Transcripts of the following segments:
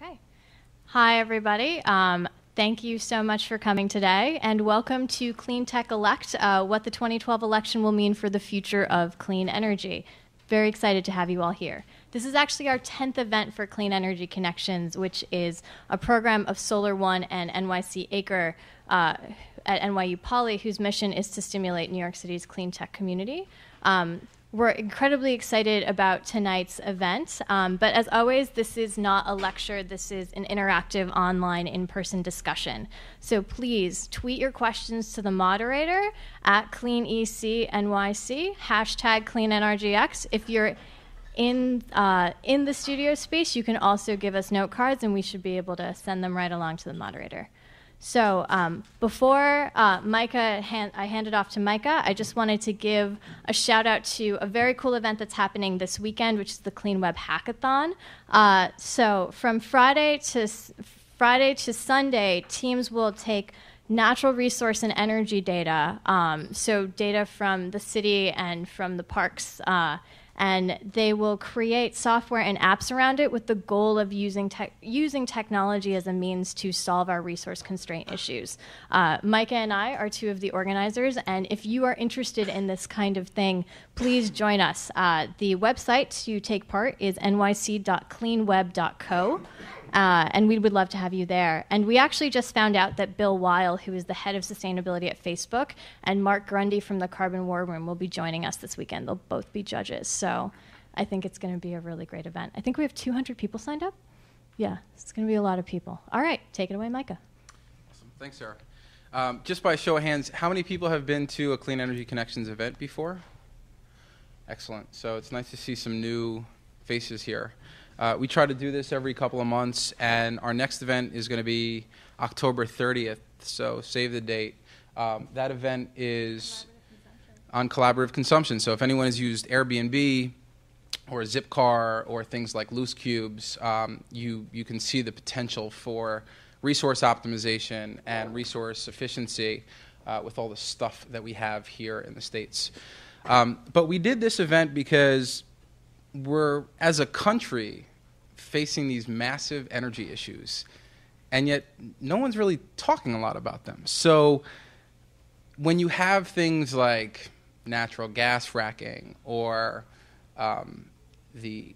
Okay. Hi, everybody. Thank you so much for coming today, and welcome to Cleantech Elect, what the 2012 election will mean for the future of clean energy. Very excited to have you all here. This is actually our 10th event for Clean Energy Connections, which is a program of Solar One and NYC ACRE at NYU Poly, whose mission is to stimulate New York City's clean tech community. We're incredibly excited about tonight's event, but as always, this is not a lecture. This is an interactive online in-person discussion. So please tweet your questions to the moderator at CleanECNYC, #CleanNRGX. If you're in the studio space, you can also give us note cards, and we should be able to send them right along to the moderator. So before I hand it off to Micah, I just wanted to give a shout out to a very cool event that's happening this weekend, which is the Clean Web Hackathon. So from Friday to Sunday, teams will take natural resource and energy data, so data from the city and from the parks, and they will create software and apps around it with the goal of using technology as a means to solve our resource constraint issues. Micah and I are two of the organizers, and if you are interested in this kind of thing, please join us. The website to take part is nyc.cleanweb.co. And we would love to have you there. And we actually just found out that Bill Weil, who is the head of sustainability at Facebook, and Mark Grundy from the Carbon War Room will be joining us this weekend. They'll both be judges. So I think it's going to be a really great event. I think we have 200 people signed up. Yeah, it's going to be a lot of people. All right, take it away, Micah. Awesome. Thanks, Sarah. Just by a show of hands, how many people have been to a Clean Energy Connections event before? Excellent. So it's nice to see some new faces here. We try to do this every couple of months, and our next event is going to be October 30th, so save the date. That event is on collaborative consumption, so if anyone has used Airbnb or Zipcar or things like Loose Cubes, you can see the potential for resource optimization and resource efficiency with all the stuff that we have here in the States. But we did this event because we're, as a country, facing these massive energy issues, and yet no one's really talking a lot about them. So when you have things like natural gas fracking or the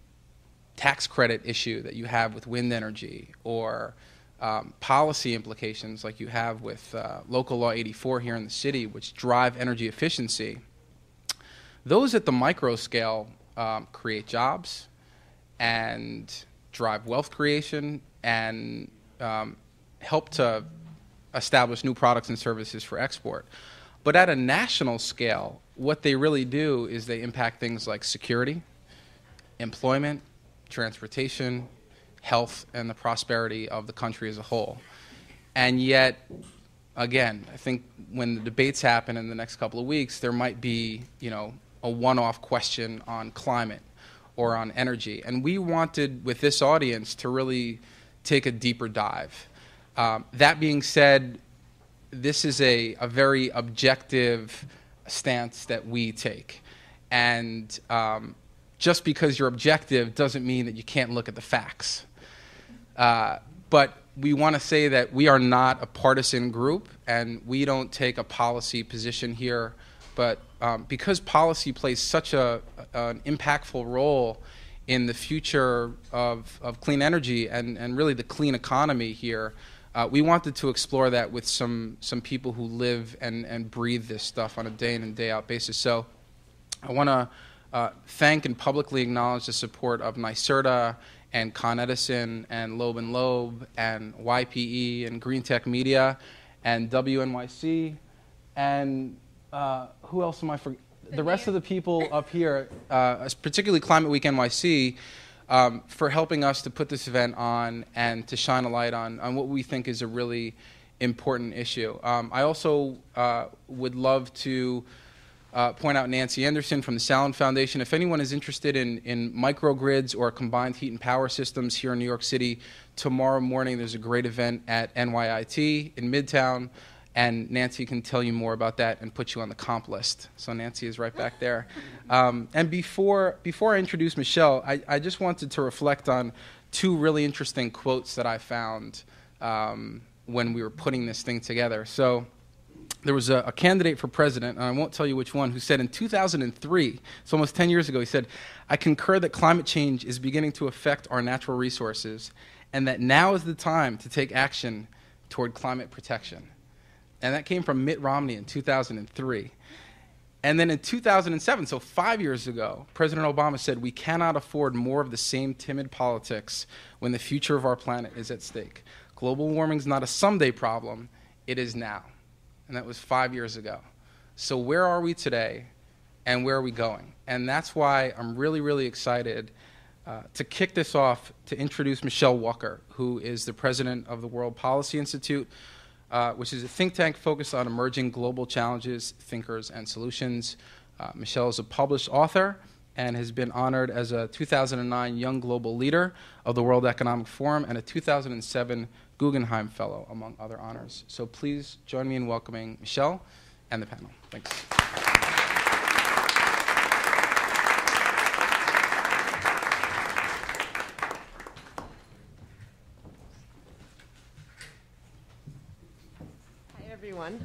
tax credit issue that you have with wind energy, or policy implications like you have with Local Law 84 here in the city, which drive energy efficiency, those at the micro scale create jobs and drive wealth creation and help to establish new products and services for export. But at a national scale, what they really do is they impact things like security, employment, transportation, health, and the prosperity of the country as a whole. And yet, again, I think when the debates happen in the next couple of weeks, there might be, a one-off question on climate or on energy. And we wanted, with this audience, to really take a deeper dive. That being said, this is a very objective stance that we take. And just because you're objective doesn't mean that you can't look at the facts. But we want to say that we are not a partisan group, and we don't take a policy position here. But because policy plays such an impactful role in the future of clean energy and really the clean economy here, we wanted to explore that with some people who live and breathe this stuff on a day in and day out basis. So I want to thank and publicly acknowledge the support of NYSERDA and Con Edison and Loeb and Loeb and YPE and Greentech Media and WNYC and who else am I forgetting? The rest of the people up here, particularly Climate Week NYC, for helping us to put this event on and to shine a light on what we think is a really important issue. I also would love to point out Nancy Anderson from the Salon Foundation. If anyone is interested in microgrids or combined heat and power systems here in New York City, tomorrow morning there's a great event at NYIT in Midtown. And Nancy can tell you more about that and put you on the comp list. So Nancy is right back there. And before I introduce Michelle, I just wanted to reflect on two really interesting quotes that I found when we were putting this thing together. So there was a candidate for president, and I won't tell you which one, who said in 2003, it's almost 10 years ago, he said, "I concur that climate change is beginning to affect our natural resources, and that now is the time to take action toward climate protection." And that came from Mitt Romney in 2003. And then in 2007, so 5 years ago, President Obama said, "We cannot afford more of the same timid politics when the future of our planet is at stake. Global warming is not a someday problem, it is now." And that was 5 years ago. So where are we today, and where are we going? And that's why I'm really, really excited to kick this off, to introduce Michelle Walker, who is the president of the World Policy Institute, which is a think tank focused on emerging global challenges, thinkers, and solutions. Michelle is a published author and has been honored as a 2009 Young Global Leader of the World Economic Forum and a 2007 Guggenheim Fellow, among other honors. So please join me in welcoming Michelle and the panel. Thanks. Everyone.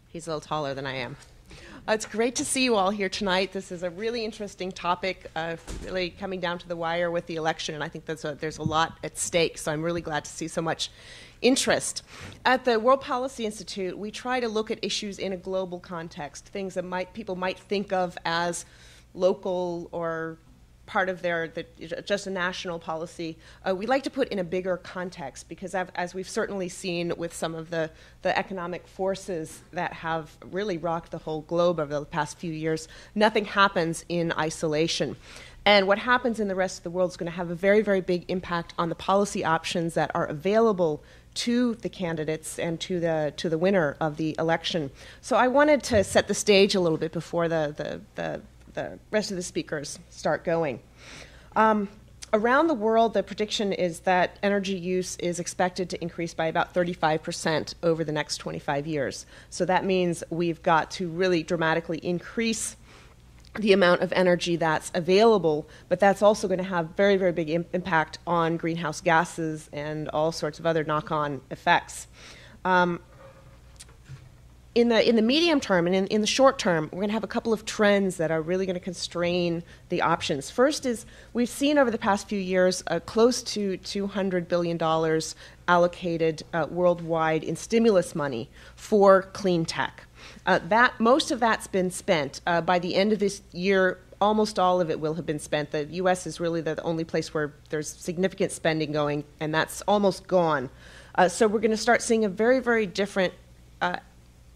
He's a little taller than I am. It's great to see you all here tonight. This is a really interesting topic, really coming down to the wire with the election, and I think there's a lot at stake, so I'm really glad to see so much interest. At the World Policy Institute, we try to look at issues in a global context, things that people might think of as local or part of just a national policy. We like to put in a bigger context because as we've certainly seen with some of the economic forces that have really rocked the whole globe over the past few years, nothing happens in isolation. And what happens in the rest of the world is going to have a very, very big impact on the policy options that are available to the candidates and to the winner of the election. So I wanted to set the stage a little bit before the rest of the speakers start going. Around the world, the prediction is that energy use is expected to increase by about 35% over the next 25 years. So that means we've got to really dramatically increase the amount of energy that's available, but that's also going to have very, very big impact on greenhouse gases and all sorts of other knock-on effects. In the medium term and in the short term, we're going to have a couple of trends that are really going to constrain the options. First is we've seen over the past few years close to $200 billion allocated worldwide in stimulus money for clean tech. Most of that's been spent. By the end of this year, almost all of it will have been spent. The U.S. is really the only place where there's significant spending going, and that's almost gone. So we're going to start seeing a very, very different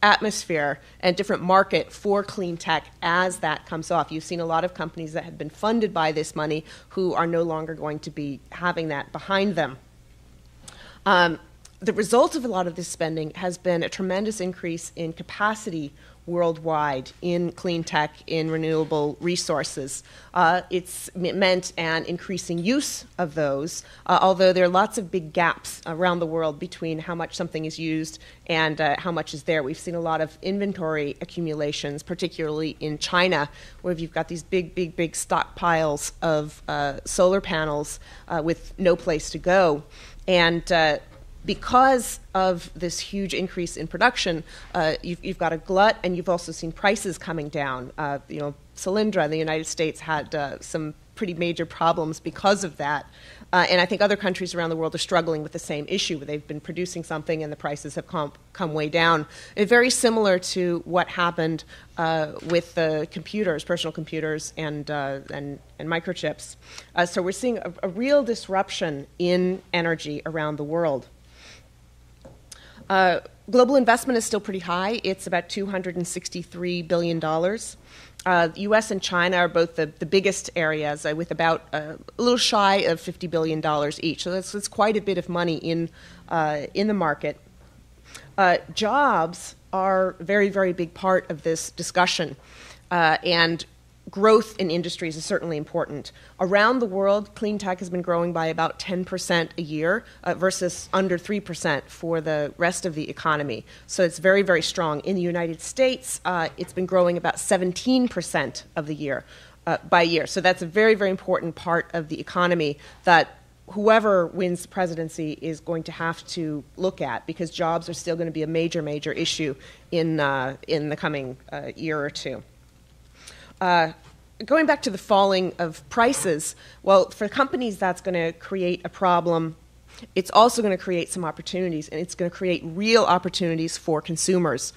atmosphere and different market for clean tech as that comes off. You've seen a lot of companies that have been funded by this money who are no longer going to be having that behind them. The result of a lot of this spending has been a tremendous increase in capacity worldwide in clean tech, in renewable resources. It's meant an increasing use of those, although there are lots of big gaps around the world between how much something is used and how much is there. We've seen a lot of inventory accumulations, particularly in China, where you've got these big stockpiles of solar panels with no place to go. And because of this huge increase in production, you've got a glut, and you've also seen prices coming down. Solyndra in the United States had some pretty major problems because of that. And I think other countries around the world are struggling with the same issue, where they've been producing something and the prices have come way down. It's very similar to what happened with the computers, personal computers, and microchips. So we're seeing a real disruption in energy around the world. Global investment is still pretty high. It's about $263 billion. The U.S. and China are both the biggest areas with about a little shy of $50 billion each. So that's quite a bit of money in the market. Jobs are a very, very big part of this discussion. And growth in industries is certainly important. Around the world, clean tech has been growing by about 10% a year versus under 3% for the rest of the economy. So it's very, very strong. In the United States, it's been growing about 17% of the year. by year. So that's a very, very important part of the economy that whoever wins the presidency is going to have to look at, because jobs are still going to be a major, major issue in the coming year or two. Going back to the falling of prices, well, for companies that's going to create a problem. It's also going to create some opportunities, and it's going to create real opportunities for consumers.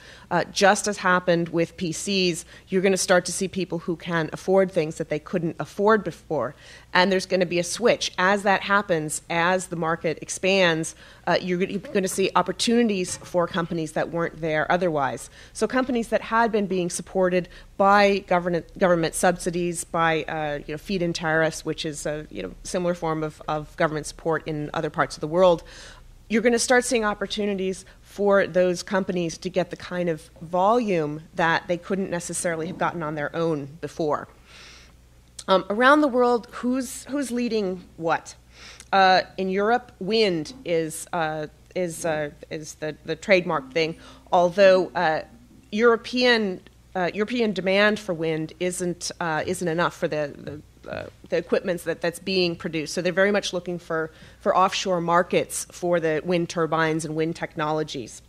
Just as happened with PCs, you're going to start to see people who can afford things that they couldn't afford before. And there's going to be a switch. As that happens, as the market expands, you're going to see opportunities for companies that weren't there otherwise. So companies that had been being supported by government subsidies, by feed-in tariffs, which is a similar form of government support in other parts of the world, you're going to start seeing opportunities for those companies to get the kind of volume that they couldn't necessarily have gotten on their own before. Around the world, who's leading what? In Europe, wind is the trademark thing. Although European demand for wind isn't enough for the equipment that's being produced. So they're very much looking for offshore markets for the wind turbines and wind technologies.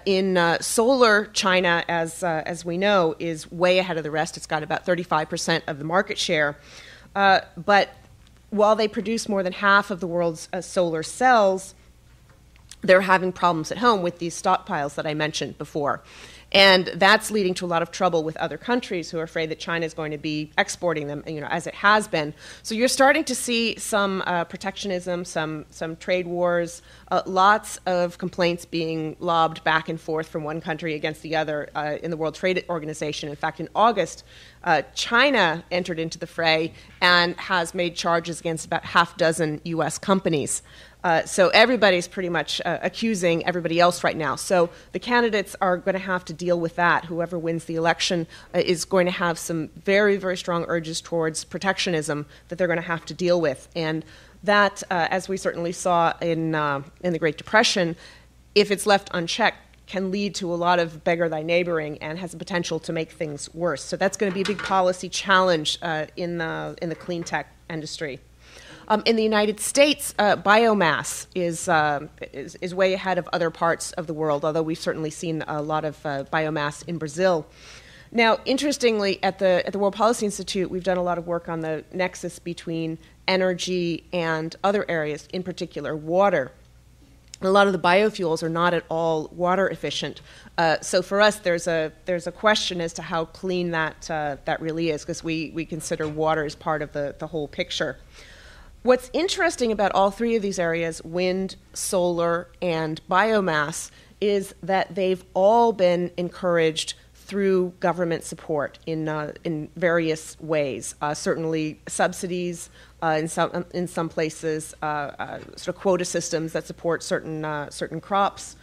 In solar, China, as we know, is way ahead of the rest. It's got about 35% of the market share. But while they produce more than half of the world's solar cells, they're having problems at home with these stockpiles that I mentioned before. And that's leading to a lot of trouble with other countries who are afraid that China is going to be exporting them, as it has been. So you're starting to see some protectionism, some trade wars, lots of complaints being lobbed back and forth from one country against the other in the World Trade Organization. In fact, in August, China entered into the fray and has made charges against about half dozen U.S. companies. So everybody's pretty much accusing everybody else right now. So the candidates are going to have to deal with that. Whoever wins the election is going to have some very, very strong urges towards protectionism that they're going to have to deal with. And that, as we certainly saw in the Great Depression, if it's left unchecked, can lead to a lot of beggar thy neighboring and has the potential to make things worse. So that's going to be a big policy challenge in the clean tech industry. In the United States, biomass is way ahead of other parts of the world, although we've certainly seen a lot of biomass in Brazil. Now, interestingly, at the World Policy Institute, we've done a lot of work on the nexus between energy and other areas, in particular water. A lot of the biofuels are not at all water efficient. So for us, there's a question as to how clean that really is, because we consider water as part of the whole picture. What's interesting about all three of these areas, wind, solar, and biomass, is that they've all been encouraged through government support in various ways. Certainly subsidies, in some places, sort of quota systems that support certain crops.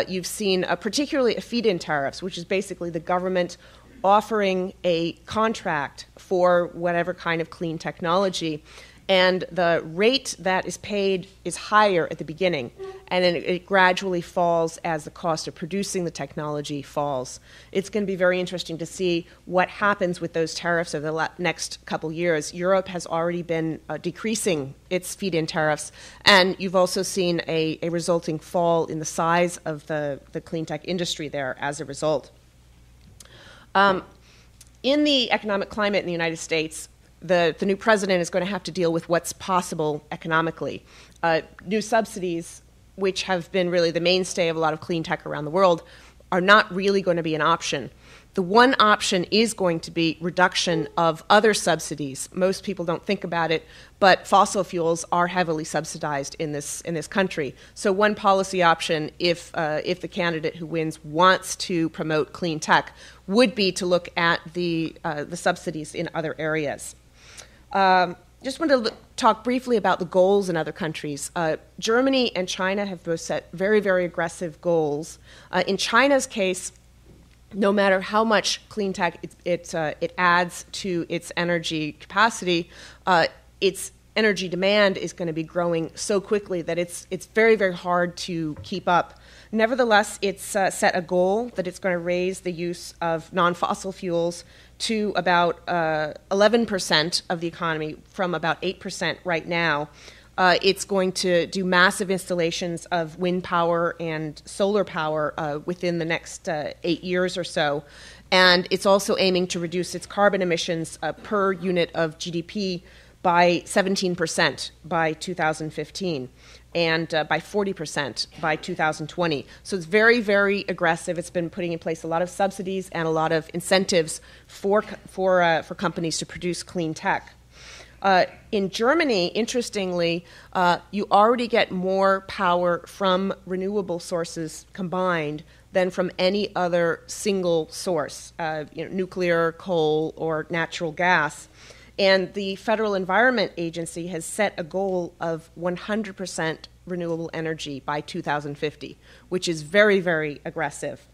You've seen particularly feed-in tariffs, which is basically the government offering a contract for whatever kind of clean technology. And the rate that is paid is higher at the beginning, and then it gradually falls as the cost of producing the technology falls. It's going to be very interesting to see what happens with those tariffs over the next couple years. Europe has already been decreasing its feed-in tariffs, and you've also seen a resulting fall in the size of the clean tech industry there as a result. In the economic climate in the United States, the new president is going to have to deal with what's possible economically. New subsidies, which have been really the mainstay of a lot of clean tech around the world, are not really going to be an option. The one option is going to be reduction of other subsidies. Most people don't think about it, but fossil fuels are heavily subsidized in this country. So one policy option, if the candidate who wins wants to promote clean tech, would be to look at the subsidies in other areas. Just want to talk briefly about the goals in other countries. Germany and China have both set very, very aggressive goals. In China's case, no matter how much clean tech it adds to its energy capacity, it's energy demand is going to be growing so quickly that it's very, very hard to keep up. Nevertheless, it's set a goal that it's going to raise the use of non-fossil fuels to about 11% of the economy from about 8% right now. It's going to do massive installations of wind power and solar power within the next 8 years or so. And it's also aiming to reduce its carbon emissions per unit of GDP by 17% by 2015 and by 40% by 2020. So it's very, very aggressive. It's been putting in place a lot of subsidies and a lot of incentives for companies to produce clean tech. In Germany, interestingly, you already get more power from renewable sources combined than from any other single source, nuclear, coal, or natural gas. And the Federal Environment Agency has set a goal of 100% renewable energy by 2050, which is very, very aggressive.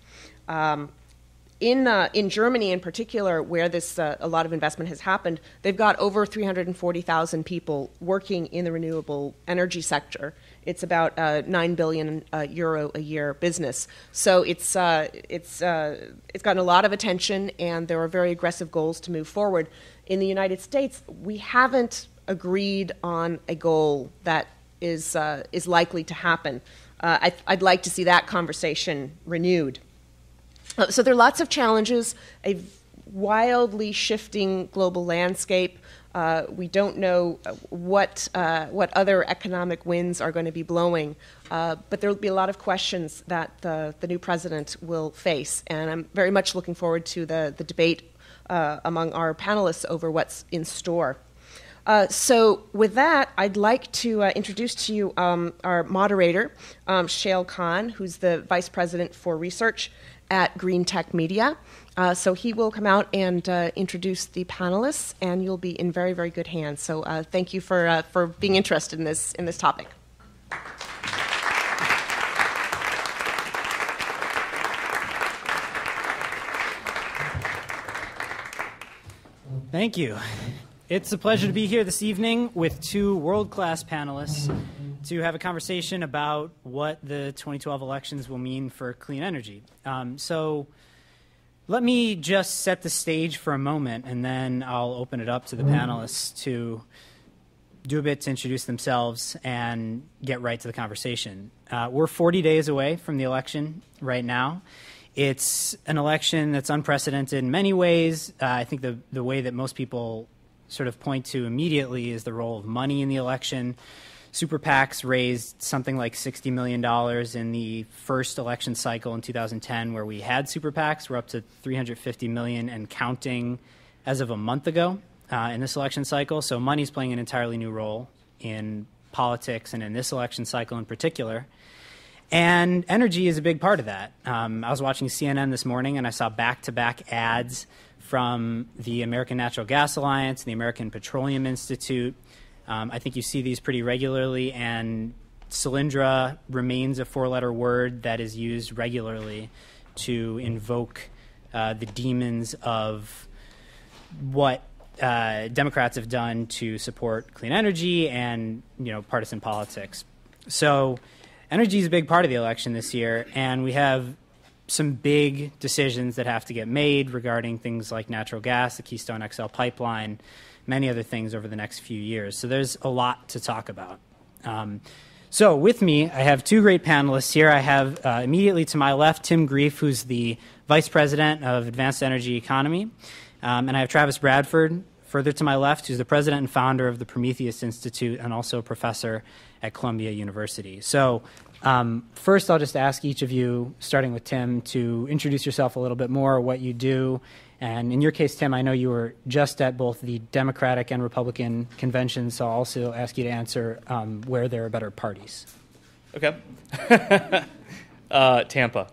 In Germany in particular, where this a lot of investment has happened, they've got over 340,000 people working in the renewable energy sector. It's about 9 billion euro a year business. So it's gotten a lot of attention, and there are very aggressive goals to move forward. In the United States, we haven't agreed on a goal that is likely to happen. I'd like to see that conversation renewed. So there are lots of challenges, a wildly shifting global landscape. We don't know what other economic winds are going to be blowing, but there will be a lot of questions that the new president will face. And I'm very much looking forward to the debate among our panelists over what's in store. So with that, I'd like to introduce to you our moderator, Shayle Kann, who's the Vice President for Research at Greentech Media. So he will come out and introduce the panelists, and you'll be in very, very good hands. So thank you for being interested in this topic. Thank you. It's a pleasure to be here this evening with two world-class panelists to have a conversation about what the 2012 elections will mean for clean energy. So let me just set the stage for a moment, and then I'll open it up to the panelists to do a bit to introduce themselves and get right to the conversation. We're 40 days away from the election right now. It's an election that's unprecedented in many ways. I think the way that most people sort of point to immediately is the role of money in the election. Super PACs raised something like $60 million in the first election cycle in 2010, where we had super PACs. We're up to $350 million and counting as of a month ago in this election cycle. So money's playing an entirely new role in politics and in this election cycle in particular. And energy is a big part of that. I was watching CNN this morning, and I saw back-to-back ads from the American Natural Gas Alliance, the American Petroleum Institute. I think you see these pretty regularly, and Solyndra remains a four-letter word that is used regularly to invoke the demons of what Democrats have done to support clean energy and, partisan politics. So energy is a big part of the election this year, and we have some big decisions that have to get made regarding things like natural gas, the Keystone XL pipeline, many other things over the next few years. So there's a lot to talk about. So with me, I have two great panelists here. I have immediately to my left, Tim Greeff, who's the Vice President of Advanced Energy Economy. And I have Travis Bradford, further to my left, who's the President and founder of the Prometheus Institute and also a professor at Columbia University. So first, I'll just ask each of you, starting with Tim, to introduce yourself a little bit more, what you do. And in your case, Tim, I know you were just at both the Democratic and Republican conventions, so I'll also ask you to answer where there are better parties. Okay. Tampa.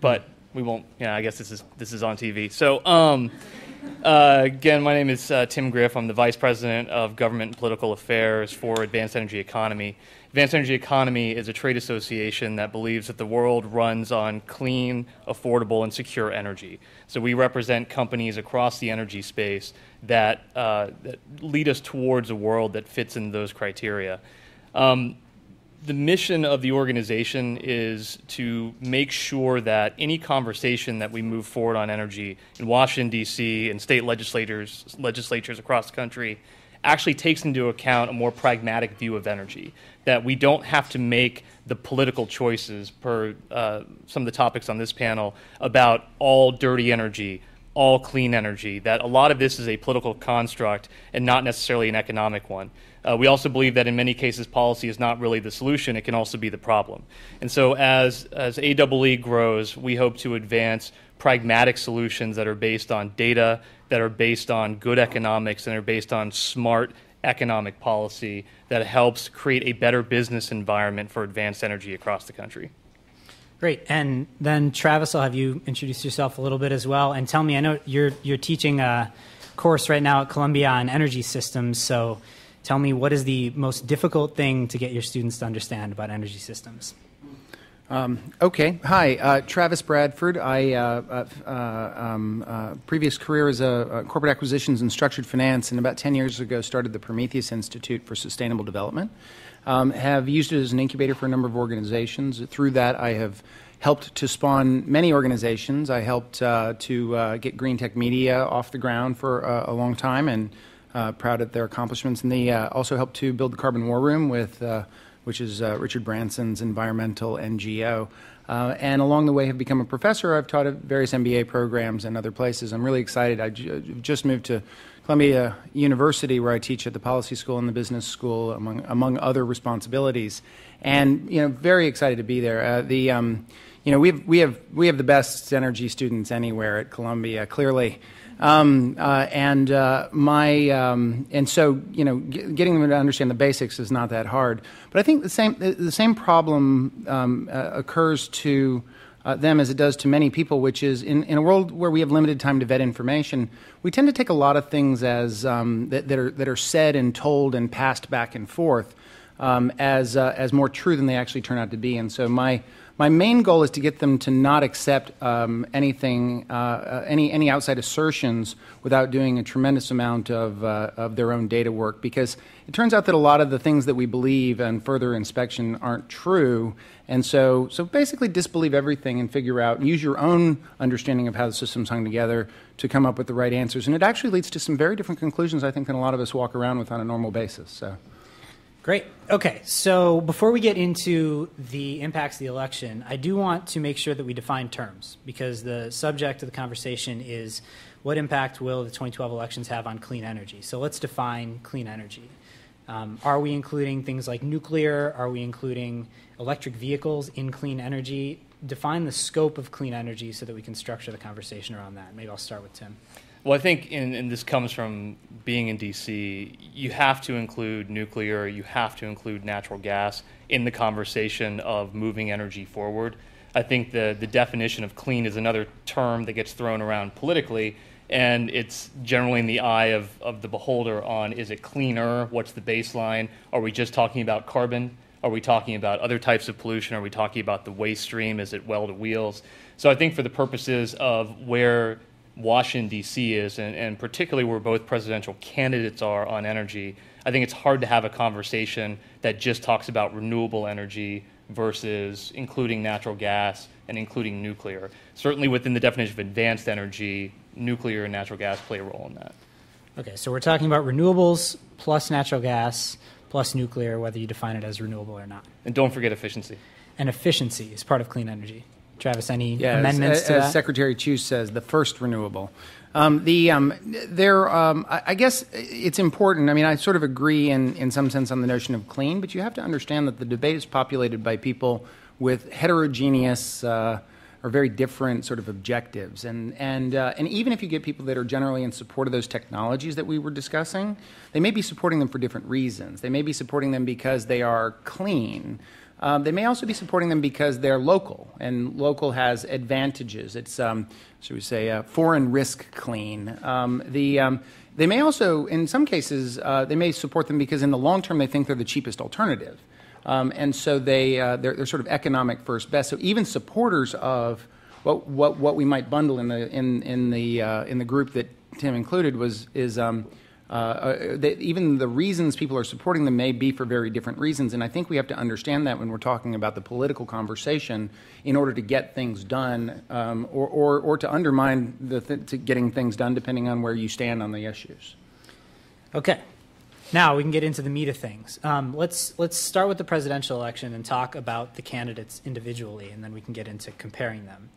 But we won't, I guess this is on TV. So Again, my name is Tim Greeff. I'm the Vice President of Government and Political Affairs for Advanced Energy Economy. Advanced Energy Economy is a trade association that believes that the world runs on clean, affordable, and secure energy. So we represent companies across the energy space that lead us towards a world that fits in those criteria. The mission of the organization is to make sure that any conversation that we move forward on energy in Washington, D.C., and state legislatures across the country actually takes into account a more pragmatic view of energy, that we don't have to make the political choices per some of the topics on this panel about all dirty energy, all clean energy, that a lot of this is a political construct and not necessarily an economic one. We also believe that in many cases policy is not really the solution, it can also be the problem. And so as AEE grows, we hope to advance pragmatic solutions that are based on data, that are based on good economics, and are based on smart economic policy that helps create a better business environment for advanced energy across the country. Great. And then Travis, I'll have you introduce yourself a little bit as well. And tell me, I know you're teaching a course right now at Columbia on energy systems, so tell me, what is the most difficult thing to get your students to understand about energy systems? Okay. Hi, Travis Bradford. Previous career as a corporate acquisitions and structured finance, and about 10 years ago started the Prometheus Institute for Sustainable Development. Have used it as an incubator for a number of organizations. Through that, I have helped to spawn many organizations. I helped to get Greentech Media off the ground for a long time, and proud of their accomplishments. And they also helped to build the Carbon War Room with which is Richard Branson's environmental NGO. And along the way have become a professor. I've taught at various MBA programs and other places. I'm really excited. I just moved to Columbia University, where I teach at the policy school and the business school, among other responsibilities. And very excited to be there. We have the best energy students anywhere at Columbia, clearly. And so getting them to understand the basics is not that hard. But I think the same problem occurs to them as it does to many people, which is in a world where we have limited time to vet information, we tend to take a lot of things as that are said and told and passed back and forth as more true than they actually turn out to be. And so my main goal is to get them to not accept any outside assertions without doing a tremendous amount of their own data work, because it turns out that a lot of the things that we believe on further inspection aren't true. And so basically disbelieve everything and figure out, use your own understanding of how the system's hung together to come up with the right answers. And it actually leads to some very different conclusions, I think, than a lot of us walk around with on a normal basis. So. Great. Okay, so before we get into the impacts of the election, I do want to make sure that we define terms, because the subject of the conversation is what impact will the 2012 elections have on clean energy. So let's define clean energy. Are we including things like nuclear? Are we including electric vehicles in clean energy? Define the scope of clean energy so that we can structure the conversation around that. Maybe I'll start with Tim. Well, I think, and this comes from being in D.C., you have to include nuclear, you have to include natural gas in the conversation of moving energy forward. I think the definition of clean is another term that gets thrown around politically, and it's generally in the eye of the beholder on, is it cleaner? What's the baseline? Are we just talking about carbon? Are we talking about other types of pollution? Are we talking about the waste stream? Is it well to wheels? So I think for the purposes of where Washington, D.C. is, and particularly where both presidential candidates are on energy, I think it's hard to have a conversation that just talks about renewable energy versus including natural gas and including nuclear. Certainly within the definition of advanced energy, nuclear and natural gas play a role in that. Okay, so we're talking about renewables plus natural gas plus nuclear, whether you define it as renewable or not. And don't forget efficiency. And efficiency is part of clean energy. Travis, any amendments to that? As Secretary Chu says, the first renewable. I guess it's important. I mean, I sort of agree in some sense on the notion of clean, but you have to understand that the debate is populated by people with heterogeneous or very different sort of objectives. And even if you get people that are generally in support of those technologies that we were discussing, they may be supporting them for different reasons. They may be supporting them because they are clean. They may also be supporting them because they're local, and local has advantages. It's, should we say, foreign risk clean. They may also, in some cases, they may support them because in the long term they think they're the cheapest alternative. And so they're sort of economic first best. So even supporters of what we might bundle in the group that Tim included even the reasons people are supporting them may be for very different reasons, and I think we have to understand that when we're talking about the political conversation in order to get things done, or to undermine to getting things done, depending on where you stand on the issues. Okay. Now we can get into the meat of things. Let's start with the presidential election and talk about the candidates individually, and then we can get into comparing them.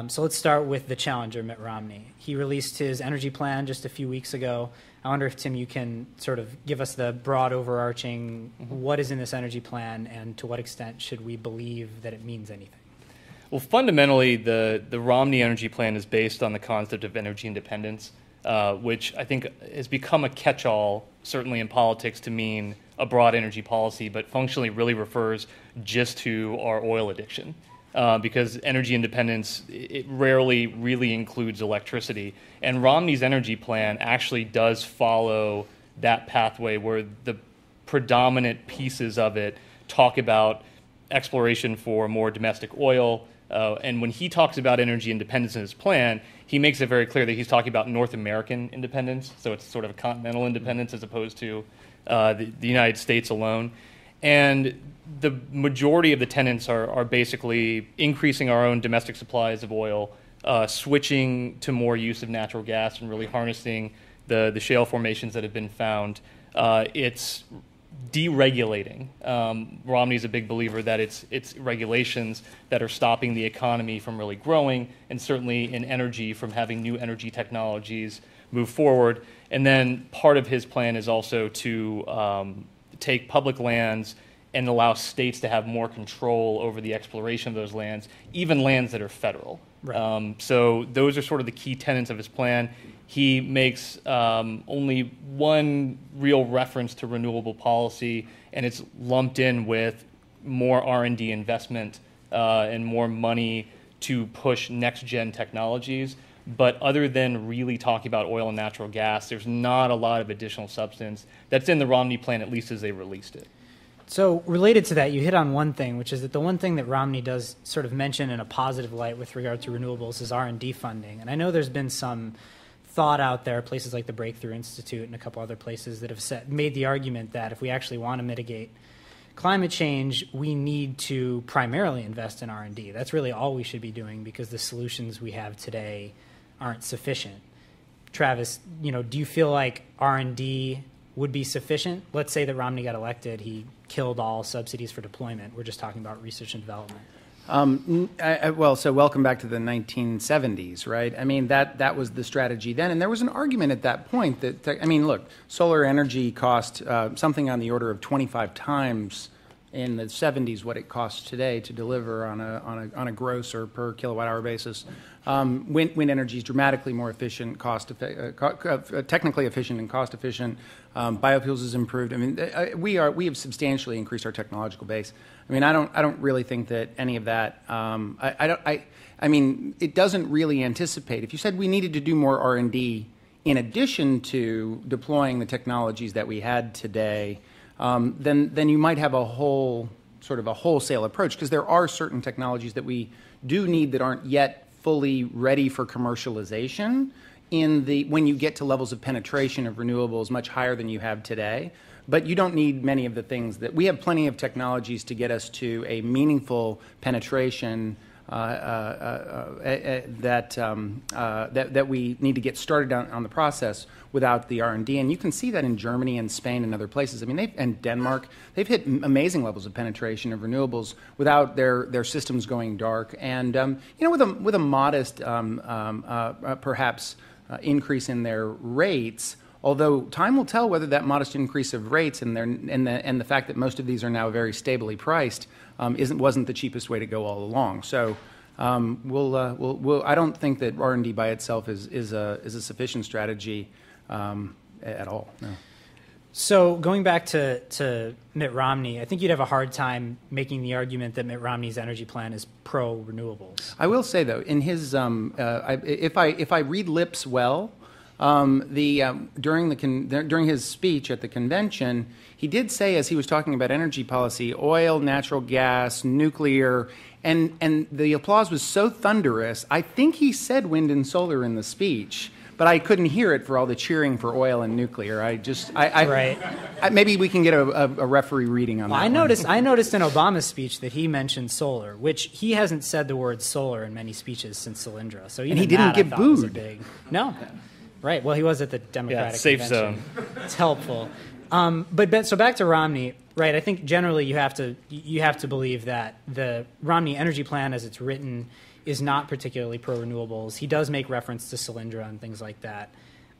So let's start with the challenger, Mitt Romney. He released his energy plan just a few weeks ago. I wonder if, Tim, you can sort of give us the broad overarching, what is in this energy plan, and to what extent should we believe that it means anything? Well, fundamentally, the Romney energy plan is based on the concept of energy independence, which I think has become a catch-all, certainly in politics, to mean a broad energy policy, but functionally really refers just to our oil addiction. Because energy independence, it rarely really includes electricity. And Romney's energy plan actually does follow that pathway where the predominant pieces of it talk about exploration for more domestic oil. And when he talks about energy independence in his plan, he makes it very clear that he's talking about North American independence. So it's sort of a continental independence as opposed to the United States alone. And the majority of the tenets are basically increasing our own domestic supplies of oil, switching to more use of natural gas, and really harnessing the shale formations that have been found. It's deregulating. Romney's a big believer that it's regulations that are stopping the economy from really growing, and certainly in energy from having new energy technologies move forward. And then part of his plan is also to take public lands and allow states to have more control over the exploration of those lands, even lands that are federal. Right. So those are sort of the key tenets of his plan. He makes only one real reference to renewable policy, and it's lumped in with more R&D investment and more money to push next-gen technologies. But other than really talking about oil and natural gas, there's not a lot of additional substance that's in the Romney plan, at least as they released it. So related to that, you hit on one thing, which is that the one thing that Romney does sort of mention in a positive light with regard to renewables is R&D funding. And I know there's been some thought out there, places like the Breakthrough Institute and a couple other places that have made the argument that if we actually want to mitigate climate change, we need to primarily invest in R&D. That's really all we should be doing because the solutions we have today aren't sufficient. Travis, do you feel like R&D would be sufficient? Let's say that Romney got elected, he killed all subsidies for deployment. We're just talking about research and development. So welcome back to the 1970s, right? I mean, that was the strategy then. And there was an argument at that point that, look, solar energy cost something on the order of 25 times in the 70s what it costs today to deliver on a gross or per kilowatt hour basis. Wind energy is dramatically more efficient, technically efficient and cost efficient. Biofuels is improved. I mean, we have substantially increased our technological base. I mean, I don't really think that any of that. I mean, it doesn't really anticipate. If you said we needed to do more R&D in addition to deploying the technologies that we had today, then you might have a wholesale approach, because there are certain technologies that we do need that aren't yet fully ready for commercialization when you get to levels of penetration of renewables much higher than you have today. But you don't need many of the things that we have. Plenty of technologies to get us to a meaningful penetration that we need to get started on the process without the R&D. And you can see that in Germany and Spain and other places. I mean, and Denmark, they've hit amazing levels of penetration of renewables without their systems going dark. And with a modest, perhaps increase in their rates. Although time will tell whether that modest increase of rates and the fact that most of these are now very stably priced wasn't the cheapest way to go all along. So I don't think that R&D by itself is a sufficient strategy at all. No. So going back to Mitt Romney, I think you'd have a hard time making the argument that Mitt Romney's energy plan is pro-renewables. I will say, though, in his, if I read lips well, during his speech at the convention, he did say, as he was talking about energy policy, oil, natural gas, nuclear, and the applause was so thunderous. I think he said wind and solar in the speech, but I couldn't hear it for all the cheering for oil and nuclear. Right. Maybe we can get a referee reading on that. I noticed in Obama's speech that he mentioned solar, which he hasn't said the word solar in many speeches since Solyndra. So even and he didn't that, get I thought, was a booed. big no. Right. Well, he was at the Democratic safe convention. zone. It's helpful. So back to Romney. Right. I think generally you have to believe that the Romney energy plan, as it's written, is not particularly pro-renewables. He does make reference to Solyndra and things like that.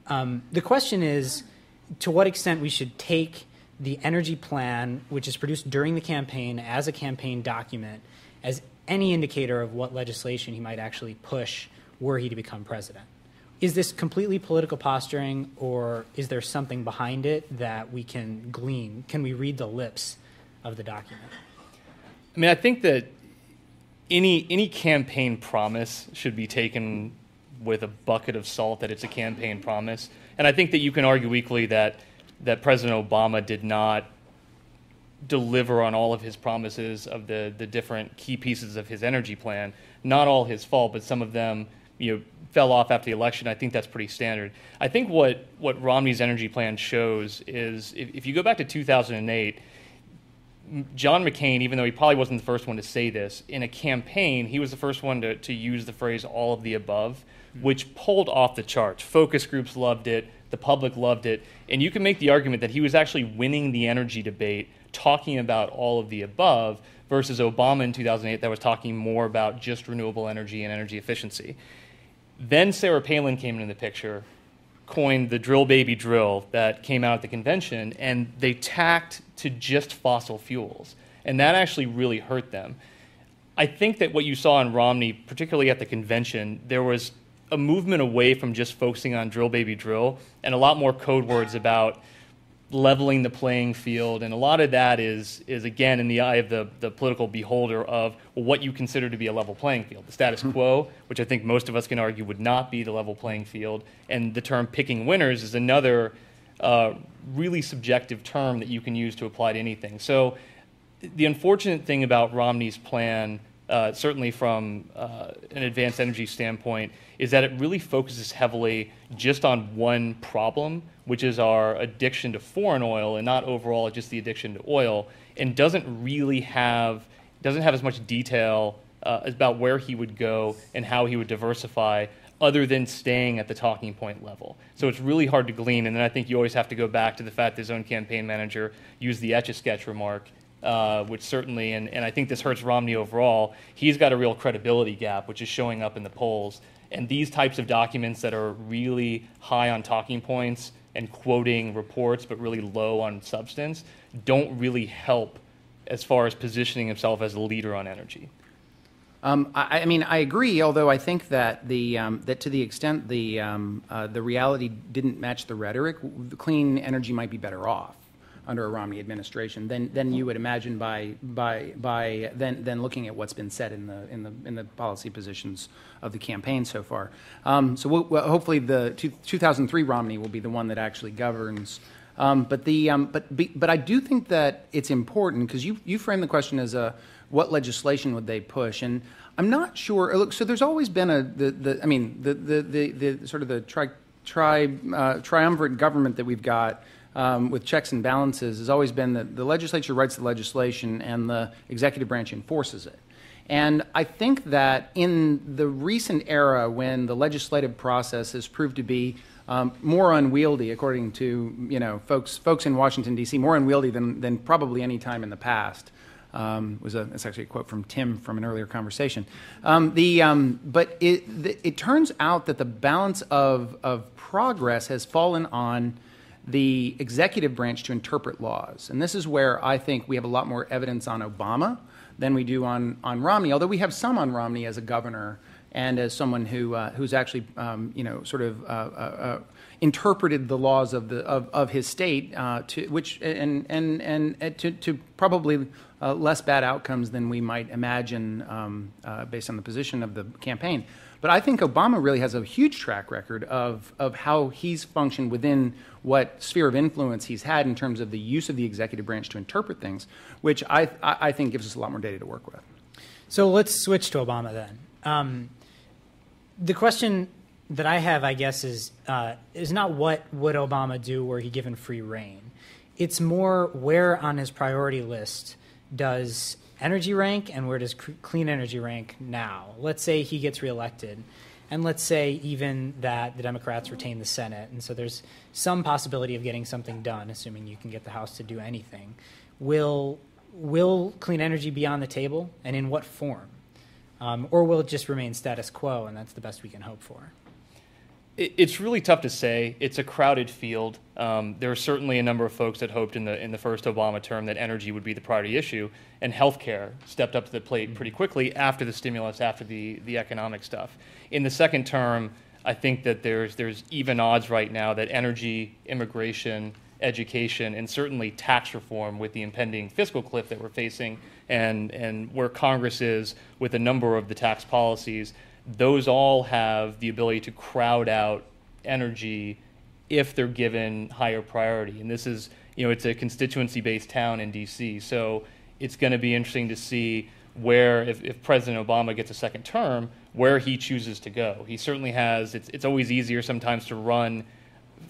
The question is, to what extent we should take the energy plan, which is produced during the campaign as a campaign document, as any indicator of what legislation he might actually push were he to become president. Is this completely political posturing, or is there something behind it that we can glean? Can we read the lips of the document? I mean, I think that any campaign promise should be taken with a bucket of salt that it's a campaign promise. And I think that you can argue equally that President Obama did not deliver on all of his promises of the different key pieces of his energy plan. Not all his fault, but some of them fell off after the election. I think that's pretty standard. I think what Romney's energy plan shows is, if you go back to 2008, John McCain, even though he probably wasn't the first one to say this, in a campaign, he was the first one to use the phrase all of the above, which pulled off the charts. Focus groups loved it. The public loved it. And you can make the argument that he was actually winning the energy debate talking about all of the above versus Obama in 2008 that was talking more about just renewable energy and energy efficiency. Then Sarah Palin came into the picture, coined the drill baby drill that came out at the convention, and they tacked to just fossil fuels. And that actually really hurt them. I think that what you saw in Romney, particularly at the convention, there was a movement away from just focusing on drill baby drill and a lot more code words about leveling the playing field, and a lot of that is again in the eye of the political beholder of what you consider to be a level playing field. The status quo, which I think most of us can argue would not be the level playing field, and the term picking winners is another really subjective term that you can use to apply to anything. So the unfortunate thing about Romney's plan, certainly from an advanced energy standpoint, is that it really focuses heavily just on one problem, which is our addiction to foreign oil, and not overall just the addiction to oil, and doesn't have as much detail about where he would go and how he would diversify, other than staying at the talking point level. So it's really hard to glean, and then I think you always have to go back to the fact that his own campaign manager used the Etch-a-Sketch remark, which certainly, and I think this hurts Romney overall, he's got a real credibility gap, which is showing up in the polls. And these types of documents that are really high on talking points and quoting reports but really low on substance don't really help as far as positioning himself as a leader on energy. I mean, I agree. Although I think that that to the extent the reality didn't match the rhetoric, the clean energy might be better off under a Romney administration than you would imagine by looking at what's been said in the policy positions of the campaign so far. So hopefully the 2003 Romney will be the one that actually governs. But I do think that it's important because you frame the question as what legislation would they push, and I'm not sure. Look, so there's always been the sort of the triumvirate government that we've got. With checks and balances has always been that the legislature writes the legislation and the executive branch enforces it. And I think that in the recent era when the legislative process has proved to be more unwieldy, according to folks in Washington, D.C., more unwieldy than probably any time in the past. It's actually a quote from Tim from an earlier conversation. But it turns out that the balance of progress has fallen on the executive branch to interpret laws. And this is where I think we have a lot more evidence on Obama than we do on Romney, although we have some on Romney as a governor and as someone who's actually sort of interpreted the laws of his state to probably less bad outcomes than we might imagine based on the position of the campaign. But I think Obama really has a huge track record of how he's functioned within what sphere of influence he's had in terms of the use of the executive branch to interpret things, which I think gives us a lot more data to work with. So let's switch to Obama then. The question that I have, I guess, is not what would Obama do were he given free rein. It's more where on his priority list does energy rank and where does clean energy rank now? Let's say he gets reelected, and let's say even that the Democrats retain the Senate, and so there's some possibility of getting something done, assuming you can get the House to do anything. Will clean energy be on the table, and in what form? Or will it just remain status quo, and that's the best we can hope for? It's really tough to say. It's a crowded field. There are certainly a number of folks that hoped in the first Obama term that energy would be the priority issue, and healthcare stepped up to the plate pretty quickly after the stimulus, after the economic stuff. In the second term, I think that there's even odds right now that energy, immigration, education, and certainly tax reform with the impending fiscal cliff that we're facing and where Congress is with a number of the tax policies, those all have the ability to crowd out energy if they're given higher priority. And this is, it's a constituency-based town in D.C., so it's going to be interesting to see where, if President Obama gets a second term, where he chooses to go. He certainly has, it's always easier sometimes to run.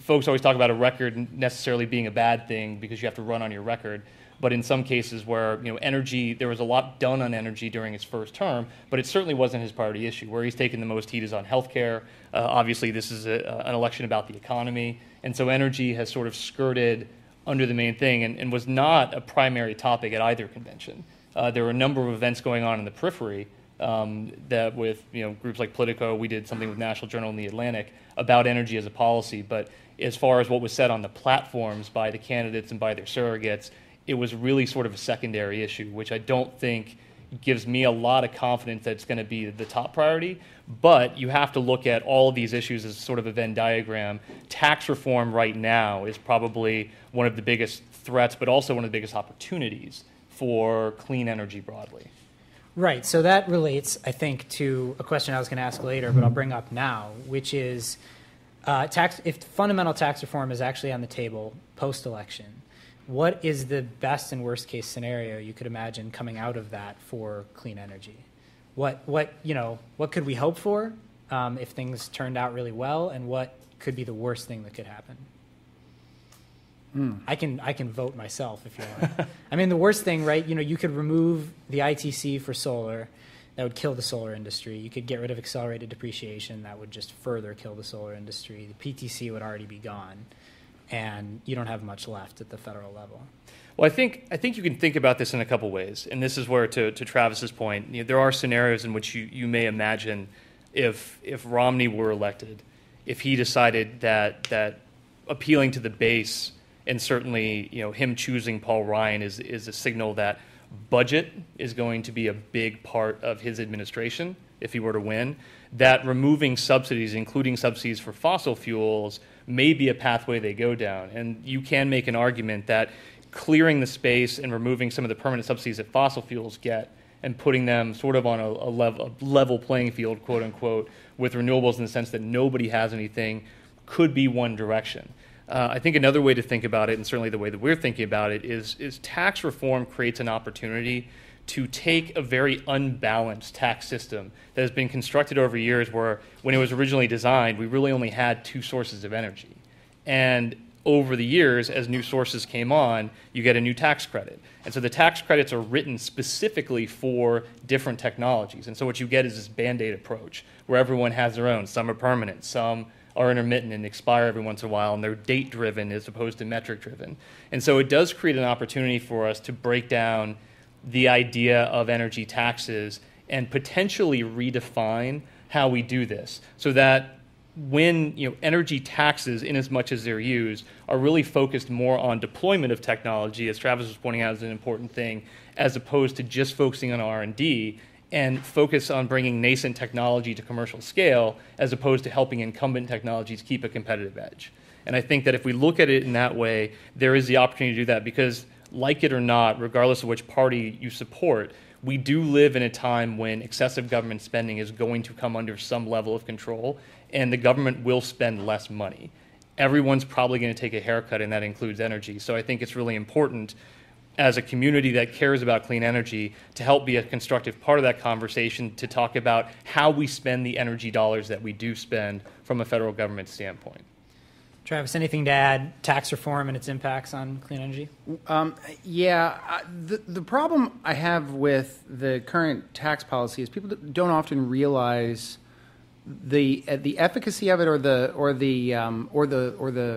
Folks always talk about a record necessarily being a bad thing because you have to run on your record. But in some cases where energy, there was a lot done on energy during his first term, but it certainly wasn't his priority issue. Where he's taken the most heat is on healthcare. Obviously, this is an election about the economy, and so energy has sort of skirted under the main thing and was not a primary topic at either convention. There were a number of events going on in the periphery that with groups like Politico, we did something with National Journal and The Atlantic about energy as a policy. But as far as what was said on the platforms by the candidates and by their surrogates, it was really sort of a secondary issue, which I don't think gives me a lot of confidence that it's going to be the top priority. But you have to look at all of these issues as sort of a Venn diagram. Tax reform right now is probably one of the biggest threats, but also one of the biggest opportunities for clean energy broadly. Right. So that relates, I think, to a question I was going to ask later, but I'll bring up now, which is if fundamental tax reform is actually on the table post-election, what is the best and worst case scenario you could imagine coming out of that for clean energy? What could we hope for if things turned out really well, and what could be the worst thing that could happen? I can vote myself if you want. I mean, the worst thing, right? You could remove the ITC for solar. That would kill the solar industry. You could get rid of accelerated depreciation. That would just further kill the solar industry. The PTC would already be gone, and you don't have much left at the federal level. Well, I think you can think about this in a couple ways, and this is where, to Travis's point, there are scenarios in which you may imagine if Romney were elected, if he decided that appealing to the base, and certainly him choosing Paul Ryan is a signal that budget is going to be a big part of his administration if he were to win, that removing subsidies, including subsidies for fossil fuels, may be a pathway they go down. And you can make an argument that clearing the space and removing some of the permanent subsidies that fossil fuels get and putting them sort of on a level playing field, quote unquote, with renewables in the sense that nobody has anything could be one direction. I think another way to think about it, and certainly the way that we're thinking about it, is tax reform creates an opportunity to take a very unbalanced tax system that has been constructed over years where, when it was originally designed, we really only had two sources of energy. And over the years, as new sources came on, you get a new tax credit. And so the tax credits are written specifically for different technologies. And so what you get is this Band-Aid approach, where everyone has their own. Some are permanent, some are intermittent and expire every once in a while, and they're date-driven as opposed to metric-driven. And so it does create an opportunity for us to break down the idea of energy taxes and potentially redefine how we do this, so that when energy taxes, in as much as they're used, are really focused more on deployment of technology, as Travis was pointing out is an important thing, as opposed to just focusing on R&D and focus on bringing nascent technology to commercial scale as opposed to helping incumbent technologies keep a competitive edge. And I think that if we look at it in that way, there is the opportunity to do that because, like it or not, regardless of which party you support, we do live in a time when excessive government spending is going to come under some level of control, and the government will spend less money. Everyone's probably going to take a haircut, and that includes energy. So I think it's really important as a community that cares about clean energy to help be a constructive part of that conversation to talk about how we spend the energy dollars that we do spend from a federal government standpoint. Travis, anything to add? Tax reform and its impacts on clean energy? The problem I have with the current tax policy is people don't often realize the efficacy of it, or the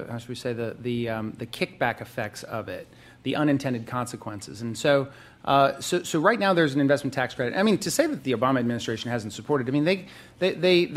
how should we say the kickback effects of it, the unintended consequences. And so right now there's an investment tax credit. I mean, to say that the Obama administration hasn't supported, I mean, they got the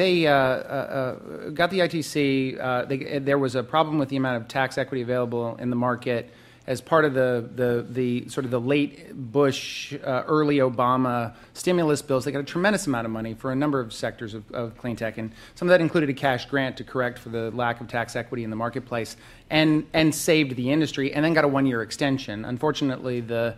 ITC. There was a problem with the amount of tax equity available in the market as part of the sort of the late Bush, early Obama stimulus bills. They got a tremendous amount of money for a number of sectors of clean tech, and some of that included a cash grant to correct for the lack of tax equity in the marketplace, and saved the industry, and then got a one-year extension. Unfortunately, the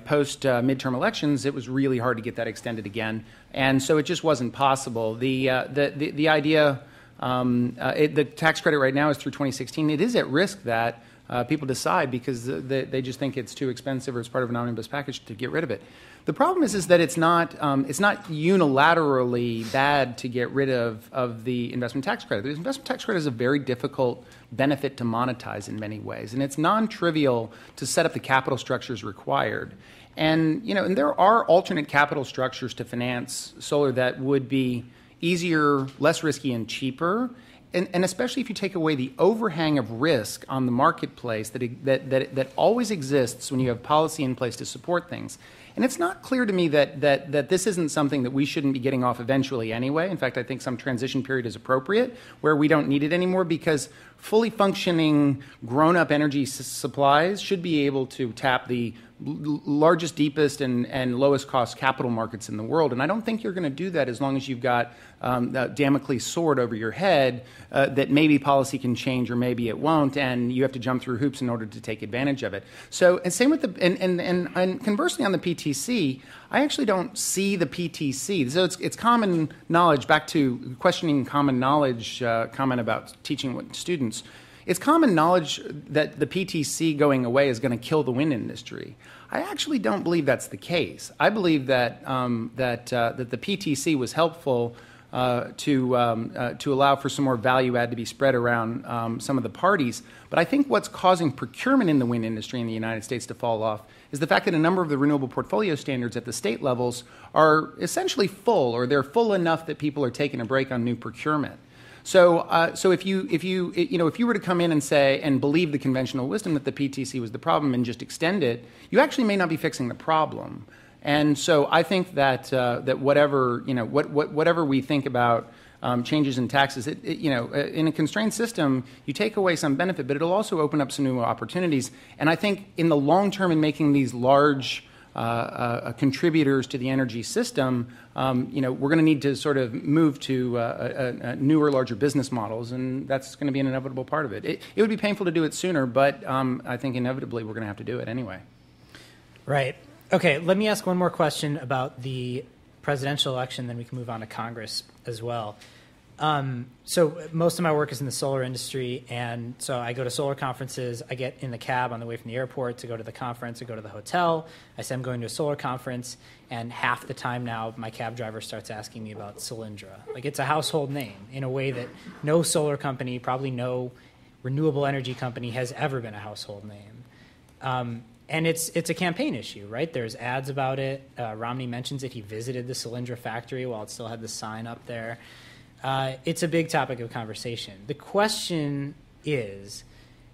post midterm elections, it was really hard to get that extended again, and so it just wasn't possible. The idea, the tax credit right now is through 2016. It is at risk that people decide because they just think it's too expensive or it's part of an omnibus package to get rid of it. The problem is that it's not unilaterally bad to get rid of the investment tax credit. The investment tax credit is a very difficult benefit to monetize in many ways, and it's non-trivial to set up the capital structures required. And and there are alternate capital structures to finance solar that would be easier, less risky, and cheaper. And especially if you take away the overhang of risk on the marketplace that always exists when you have policy in place to support things. And it's not clear to me that this isn't something that we shouldn't be getting off eventually anyway. In fact, I think some transition period is appropriate where we don't need it anymore, because fully functioning grown-up energy supplies should be able to tap the largest, deepest, and lowest cost capital markets in the world. And I don't think you're going to do that as long as you've got that Damocles sword over your head that maybe policy can change or maybe it won't, and you have to jump through hoops in order to take advantage of it. So, and same with and conversely on the PTC, I actually don't see the PTC. So it's common knowledge, back to questioning common knowledge comment about teaching students. It's common knowledge that the PTC going away is going to kill the wind industry. I actually don't believe that's the case. I believe that that the PTC was helpful to allow for some more value add to be spread around some of the parties. But I think what's causing procurement in the wind industry in the United States to fall off is the fact that a number of the renewable portfolio standards at the state levels are essentially full, or they're full enough that people are taking a break on new procurement. So if you were to come in and say and believe the conventional wisdom that the PTC was the problem and just extend it, you actually may not be fixing the problem. And so I think that whatever whatever we think about changes in taxes, in a constrained system, you take away some benefit, but it'll also open up some new opportunities. And I think in the long term, in making these large contributors to the energy system, we're going to need to sort of move to newer, larger business models, and that's going to be an inevitable part of it. It would be painful to do it sooner, but I think inevitably we're going to have to do it anyway. Right. Okay, let me ask one more question about the presidential election, then we can move on to Congress as well. So most of my work is in the solar industry, and so I go to solar conferences. I get in the cab on the way from the airport to go to the conference, or go to the hotel. I say I'm going to a solar conference, and half the time now my cab driver starts asking me about Solyndra. Like, it's a household name in a way that no solar company, probably no renewable energy company, has ever been a household name. And it's a campaign issue, right? There's ads about it. Romney mentions it. He visited the Solyndra factory while it still had the sign up there. It's a big topic of conversation. The question is,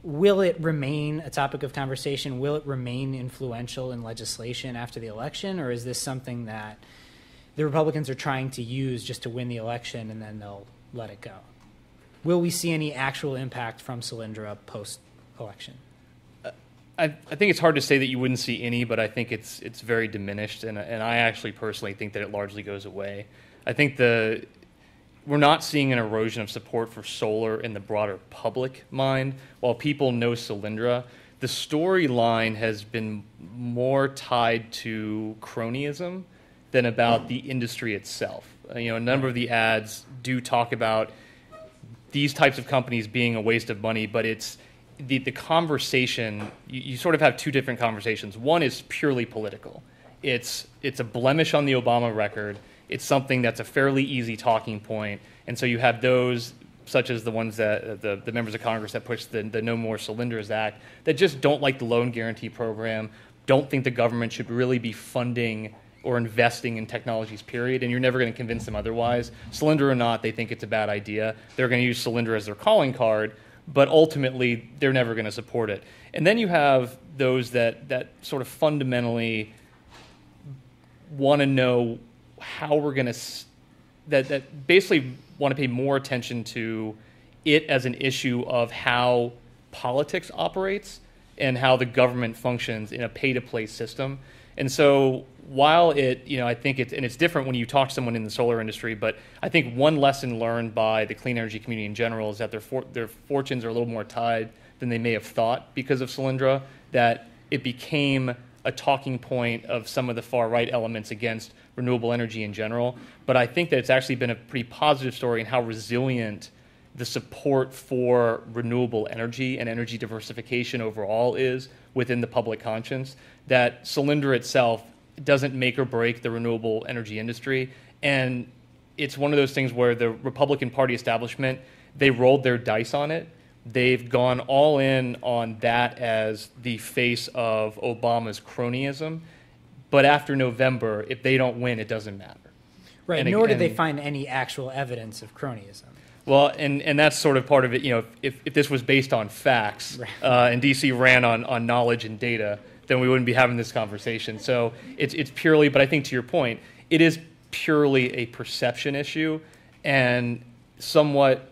will it remain a topic of conversation? Will it remain influential in legislation after the election? Or is this something that the Republicans are trying to use just to win the election and then they'll let it go? Will we see any actual impact from Solyndra post-election? I think it's hard to say that you wouldn't see any, but I think it's very diminished, and I actually personally think that it largely goes away. I think we're not seeing an erosion of support for solar in the broader public mind. While people know Solyndra, the storyline has been more tied to cronyism than about the industry itself. A number of the ads do talk about these types of companies being a waste of money, but it's the conversation. You sort of have two different conversations. One is purely political. It's a blemish on the Obama record. It's something that's a fairly easy talking point, and so you have those, such as the ones that the members of Congress that push the No More Solyndras Act, that just don't like the loan guarantee program, don't think the government should really be funding or investing in technologies, period, and you're never going to convince them otherwise. Solyndra or not, they think it's a bad idea. They're going to use Solyndra as their calling card, but ultimately they're never going to support it. And then you have those that sort of fundamentally want to know how we're going to, that basically want to pay more attention to it as an issue of how politics operates and how the government functions in a pay-to-play system. And so while I think it's different when you talk to someone in the solar industry, but I think one lesson learned by the clean energy community in general is that their fortunes are a little more tied than they may have thought because of Solyndra, that it became a talking point of some of the far-right elements against renewable energy in general. But I think that it's actually been a pretty positive story in how resilient the support for renewable energy and energy diversification overall is within the public conscience, that Solyndra itself doesn't make or break the renewable energy industry. And it's one of those things where the Republican Party establishment, they rolled their dice on it. They've gone all in on that as the face of Obama's cronyism. But after November, if they don't win, it doesn't matter. Right, nor did they find any actual evidence of cronyism. Well, and that's sort of part of it. If this was based on facts, right, and DC ran on knowledge and data, then we wouldn't be having this conversation. So it's purely, but I think to your point, it is purely a perception issue, and somewhat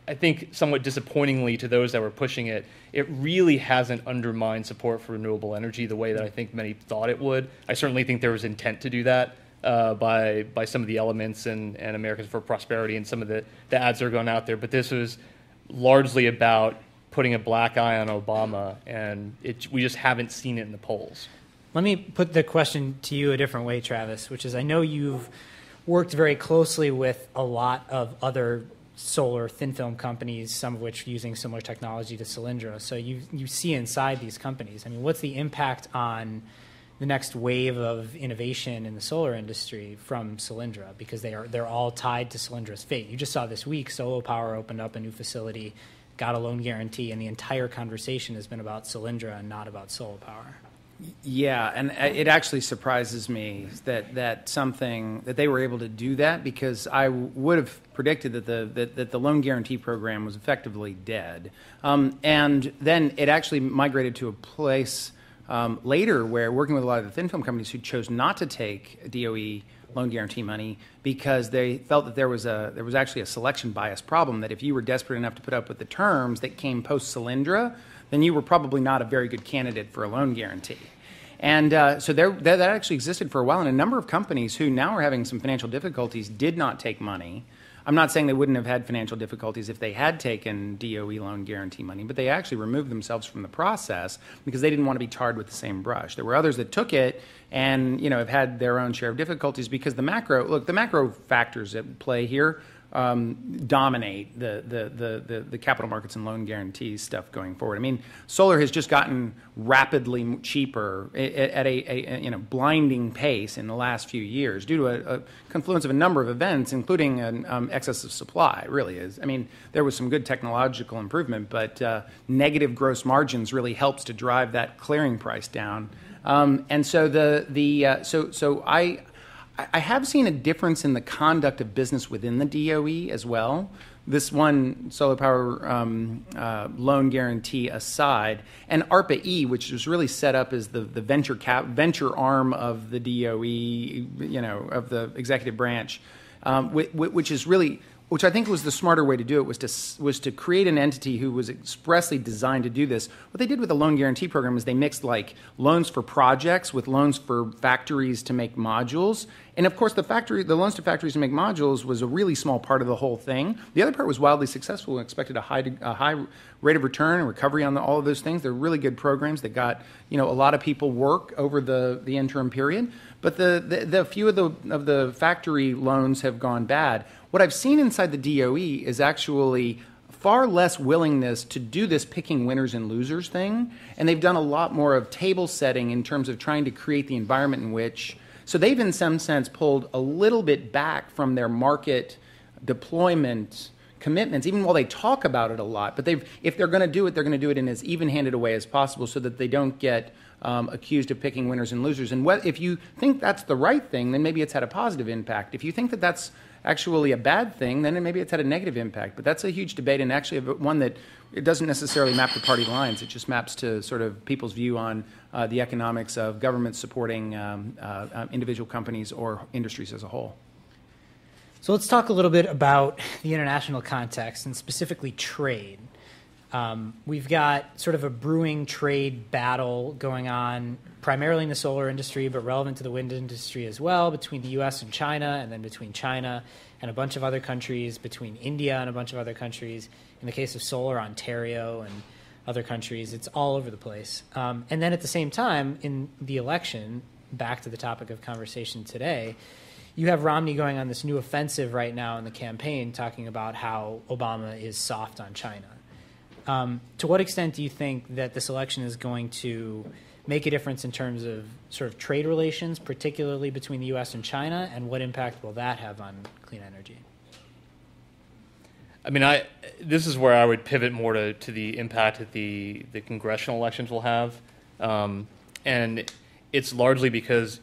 disappointingly to those that were pushing it, it really hasn't undermined support for renewable energy the way that I think many thought it would. I certainly think there was intent to do that by some of the elements and Americans for Prosperity and some of the ads that are going out there. But this was largely about putting a black eye on Obama, and we just haven't seen it in the polls. Let me put the question to you a different way, Travis, which is I know you've worked very closely with a lot of other solar thin film companies, some of which using similar technology to Solyndra. So you see inside these companies. I mean, what's the impact on the next wave of innovation in the solar industry from Solyndra? Because they're all tied to Solyndra's fate. You just saw this week, Solo Power opened up a new facility, got a loan guarantee, and the entire conversation has been about Solyndra and not about Solo Power. Yeah, and it actually surprises me that they were able to do that, because I would have predicted that the loan guarantee program was effectively dead. And then it actually migrated to a place later where, working with a lot of the thin film companies who chose not to take DOE loan guarantee money because they felt that there was actually a selection bias problem, that if you were desperate enough to put up with the terms that came post Solyndra, then you were probably not a very good candidate for a loan guarantee. And so that actually existed for a while, and a number of companies who now are having some financial difficulties did not take money. I'm not saying they wouldn't have had financial difficulties if they had taken DOE loan guarantee money, but they actually removed themselves from the process because they didn't want to be tarred with the same brush. There were others that took it and have had their own share of difficulties because the macro factors at play here dominate the capital markets and loan guarantees stuff going forward. I mean, solar has just gotten rapidly cheaper at a blinding pace in the last few years due to a confluence of a number of events, including an excess of supply. It really is. I mean, there was some good technological improvement, but negative gross margins really helps to drive that clearing price down. And so so I have seen a difference in the conduct of business within the DOE as well. This one solar power loan guarantee aside, and ARPA-E, which was really set up as the venture arm of the DOE, of the executive branch, which is really which I think was the smarter way to do it, was to create an entity who was expressly designed to do this. What they did with the loan guarantee program is they mixed like loans for projects with loans for factories to make modules. And of course, the loans to factories to make modules was a really small part of the whole thing. The other part was wildly successful and expected a high rate of return and recovery on all of those things. They're really good programs that got a lot of people work over the interim period. But the few of the factory loans have gone bad. What I've seen inside the DOE is actually far less willingness to do this picking winners and losers thing, and they've done a lot more of table setting in terms of trying to create the environment in which. So they've, in some sense, pulled a little bit back from their market deployment commitments, even while they talk about it a lot. But if they're going to do it, they're going to do it in as even-handed a way as possible so that they don't get accused of picking winners and losers. And if you think that's the right thing, then maybe it's had a positive impact. If you think that that's actually a bad thing, then maybe it's had a negative impact. But that's a huge debate, and actually one that it doesn't necessarily map to party lines. It just maps to sort of people's view on the economics of government supporting individual companies or industries as a whole. So let's talk a little bit about the international context and specifically trade. We've got sort of a brewing trade battle going on primarily in the solar industry, but relevant to the wind industry as well, between the U.S. and China, and then between China and a bunch of other countries, between India and a bunch of other countries. In the case of solar, Ontario and other countries, it's all over the place. And then at the same time, in the election, back to the topic of conversation today, you have Romney going on this new offensive right now in the campaign, talking about how Obama is soft on China. To what extent do you think that this election is going to make a difference in terms of sort of trade relations, particularly between the U.S. and China, and what impact will that have on clean energy? I mean, this is where I would pivot more to the impact that the congressional elections will have. And it's largely because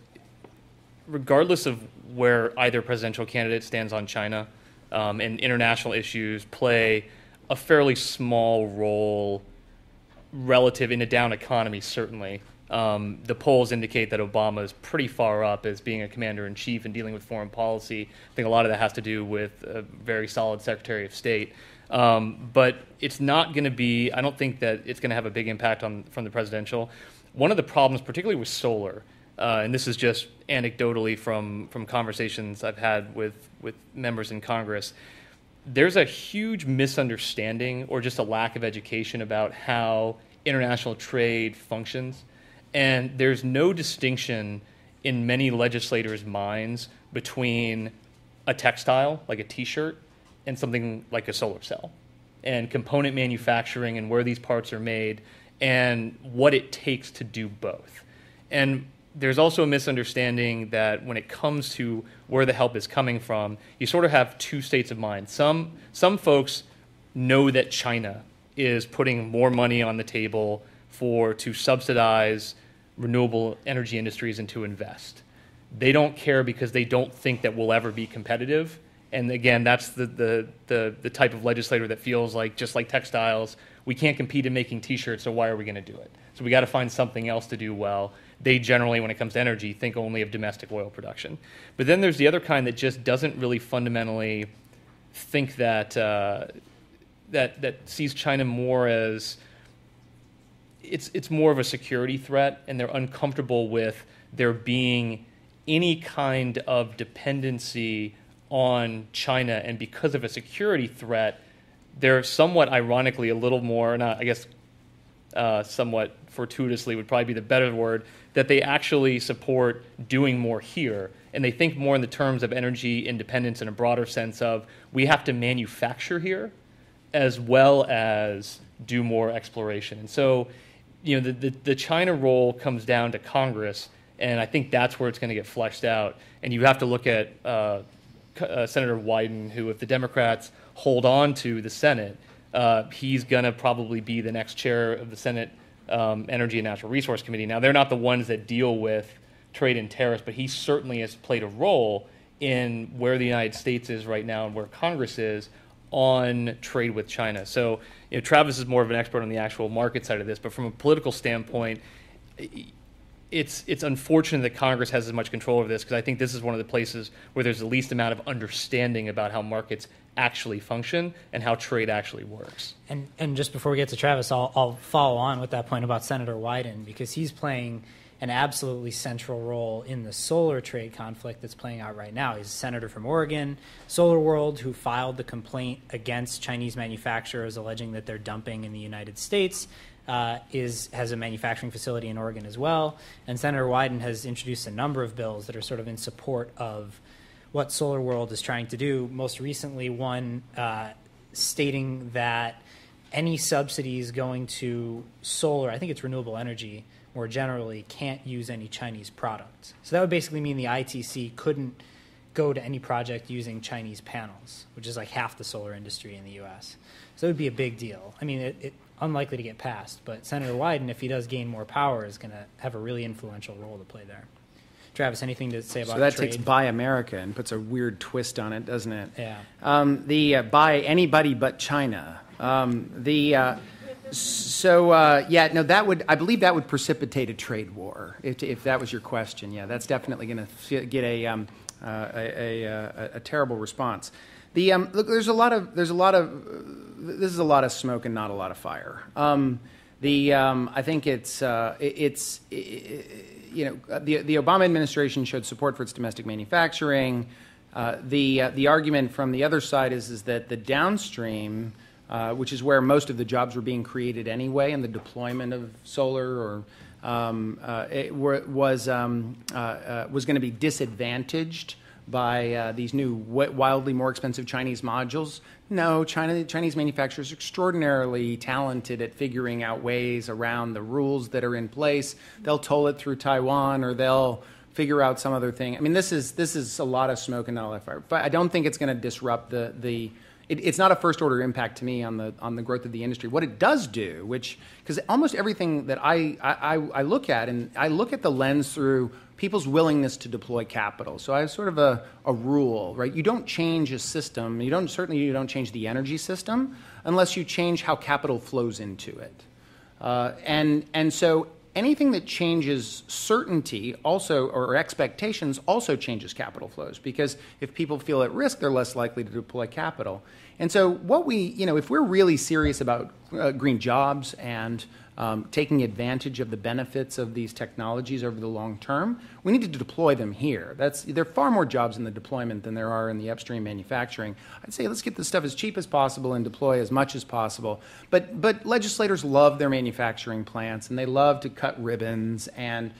regardless of where either presidential candidate stands on China, and international issues play a fairly small role relative in a down economy, certainly. The polls indicate that Obama is pretty far up as being a commander-in-chief and dealing with foreign policy. I think a lot of that has to do with a very solid Secretary of State. But it's not going to be, I don't think that it's going to have a big impact from the presidential. One of the problems, particularly with solar, and this is just anecdotally from conversations I've had with members in Congress, there's a huge misunderstanding or just a lack of education about how international trade functions. And there's no distinction in many legislators' minds between a textile, like a T-shirt, and something like a solar cell, and component manufacturing and where these parts are made, and what it takes to do both. And there's also a misunderstanding that when it comes to where the help is coming from, you sort of have two states of mind. Some folks know that China is putting more money on the table to subsidize renewable energy industries and to invest. They don't care because they don't think that we'll ever be competitive. And again, that's the type of legislator that feels like, just like textiles, we can't compete in making T-shirts, so why are we going to do it? So we got to find something else to do well. They generally, when it comes to energy, think only of domestic oil production. But then there's the other kind that just doesn't really fundamentally think that that sees China more as it's more of a security threat, and they're uncomfortable with there being any kind of dependency on China. And because of a security threat, they're somewhat ironically a little more, not, I guess, somewhat fortuitously would probably be the better word, that they actually support doing more here. And they think more in the terms of energy independence in a broader sense of we have to manufacture here as well as do more exploration. And so, you know, the China role comes down to Congress, and I think that's where it's going to get fleshed out. And you have to look at Senator Wyden, who, if the Democrats hold on to the Senate, he's going to probably be the next chair of the Senate Energy and Natural Resource Committee. Now, they're not the ones that deal with trade and tariffs, but he certainly has played a role in where the United States is right now and where Congress is on trade with China. So, you know, Travis is more of an expert on the actual market side of this, but from a political standpoint, it's unfortunate that Congress has as much control over this, because I think this is one of the places where there's the least amount of understanding about how markets actually function and how trade actually works. And just before we get to Travis, I'll follow on with that point about Senator Wyden, because he's playing an absolutely central role in the solar trade conflict that's playing out right now. He's a senator from Oregon, Solar World, who filed the complaint against Chinese manufacturers alleging that they're dumping in the United States, has a manufacturing facility in Oregon as well. And Senator Wyden has introduced a number of bills that are sort of in support of what Solar World is trying to do. Most recently, one stating that any subsidies going to solar, I think it's renewable energy more generally, can't use any Chinese products. So that would basically mean the ITC couldn't go to any project using Chinese panels, which is like half the solar industry in the U.S. So it would be a big deal. I mean, it's unlikely to get passed, but Senator Wyden, if he does gain more power, is going to have a really influential role to play there. Travis, anything to say about so that trade? takes Buy America and puts a weird twist on it, doesn't it? Yeah. The Buy Anybody But China. I believe that would precipitate a trade war, if that was your question. Yeah, that's definitely going to get a terrible response. Look, this is a lot of smoke and not a lot of fire. I think the Obama administration showed support for its domestic manufacturing. The argument from the other side is that the downstream, which is where most of the jobs were being created anyway, and the deployment of solar was going to be disadvantaged by these new wildly more expensive Chinese modules. No, Chinese manufacturers are extraordinarily talented at figuring out ways around the rules that are in place. They'll toll it through Taiwan, or they'll figure out some other thing. I mean, this is a lot of smoke and not a lot of fire. But I don't think it's going to disrupt it's not a first-order impact to me on the growth of the industry. What it does do, because almost everything that I look at, and I look at the lens through people's willingness to deploy capital. So I have sort of a rule, right? You don't change a system. You don't change the energy system unless you change how capital flows into it. And so anything that changes certainty also, or expectations, also changes capital flows, because if people feel at risk, they're less likely to deploy capital. And so if we're really serious about green jobs and taking advantage of the benefits of these technologies over the long term, we need to deploy them here. There are far more jobs in the deployment than there are in the upstream manufacturing. I'd say let's get this stuff as cheap as possible and deploy as much as possible. But legislators love their manufacturing plants, and they love to cut ribbons. And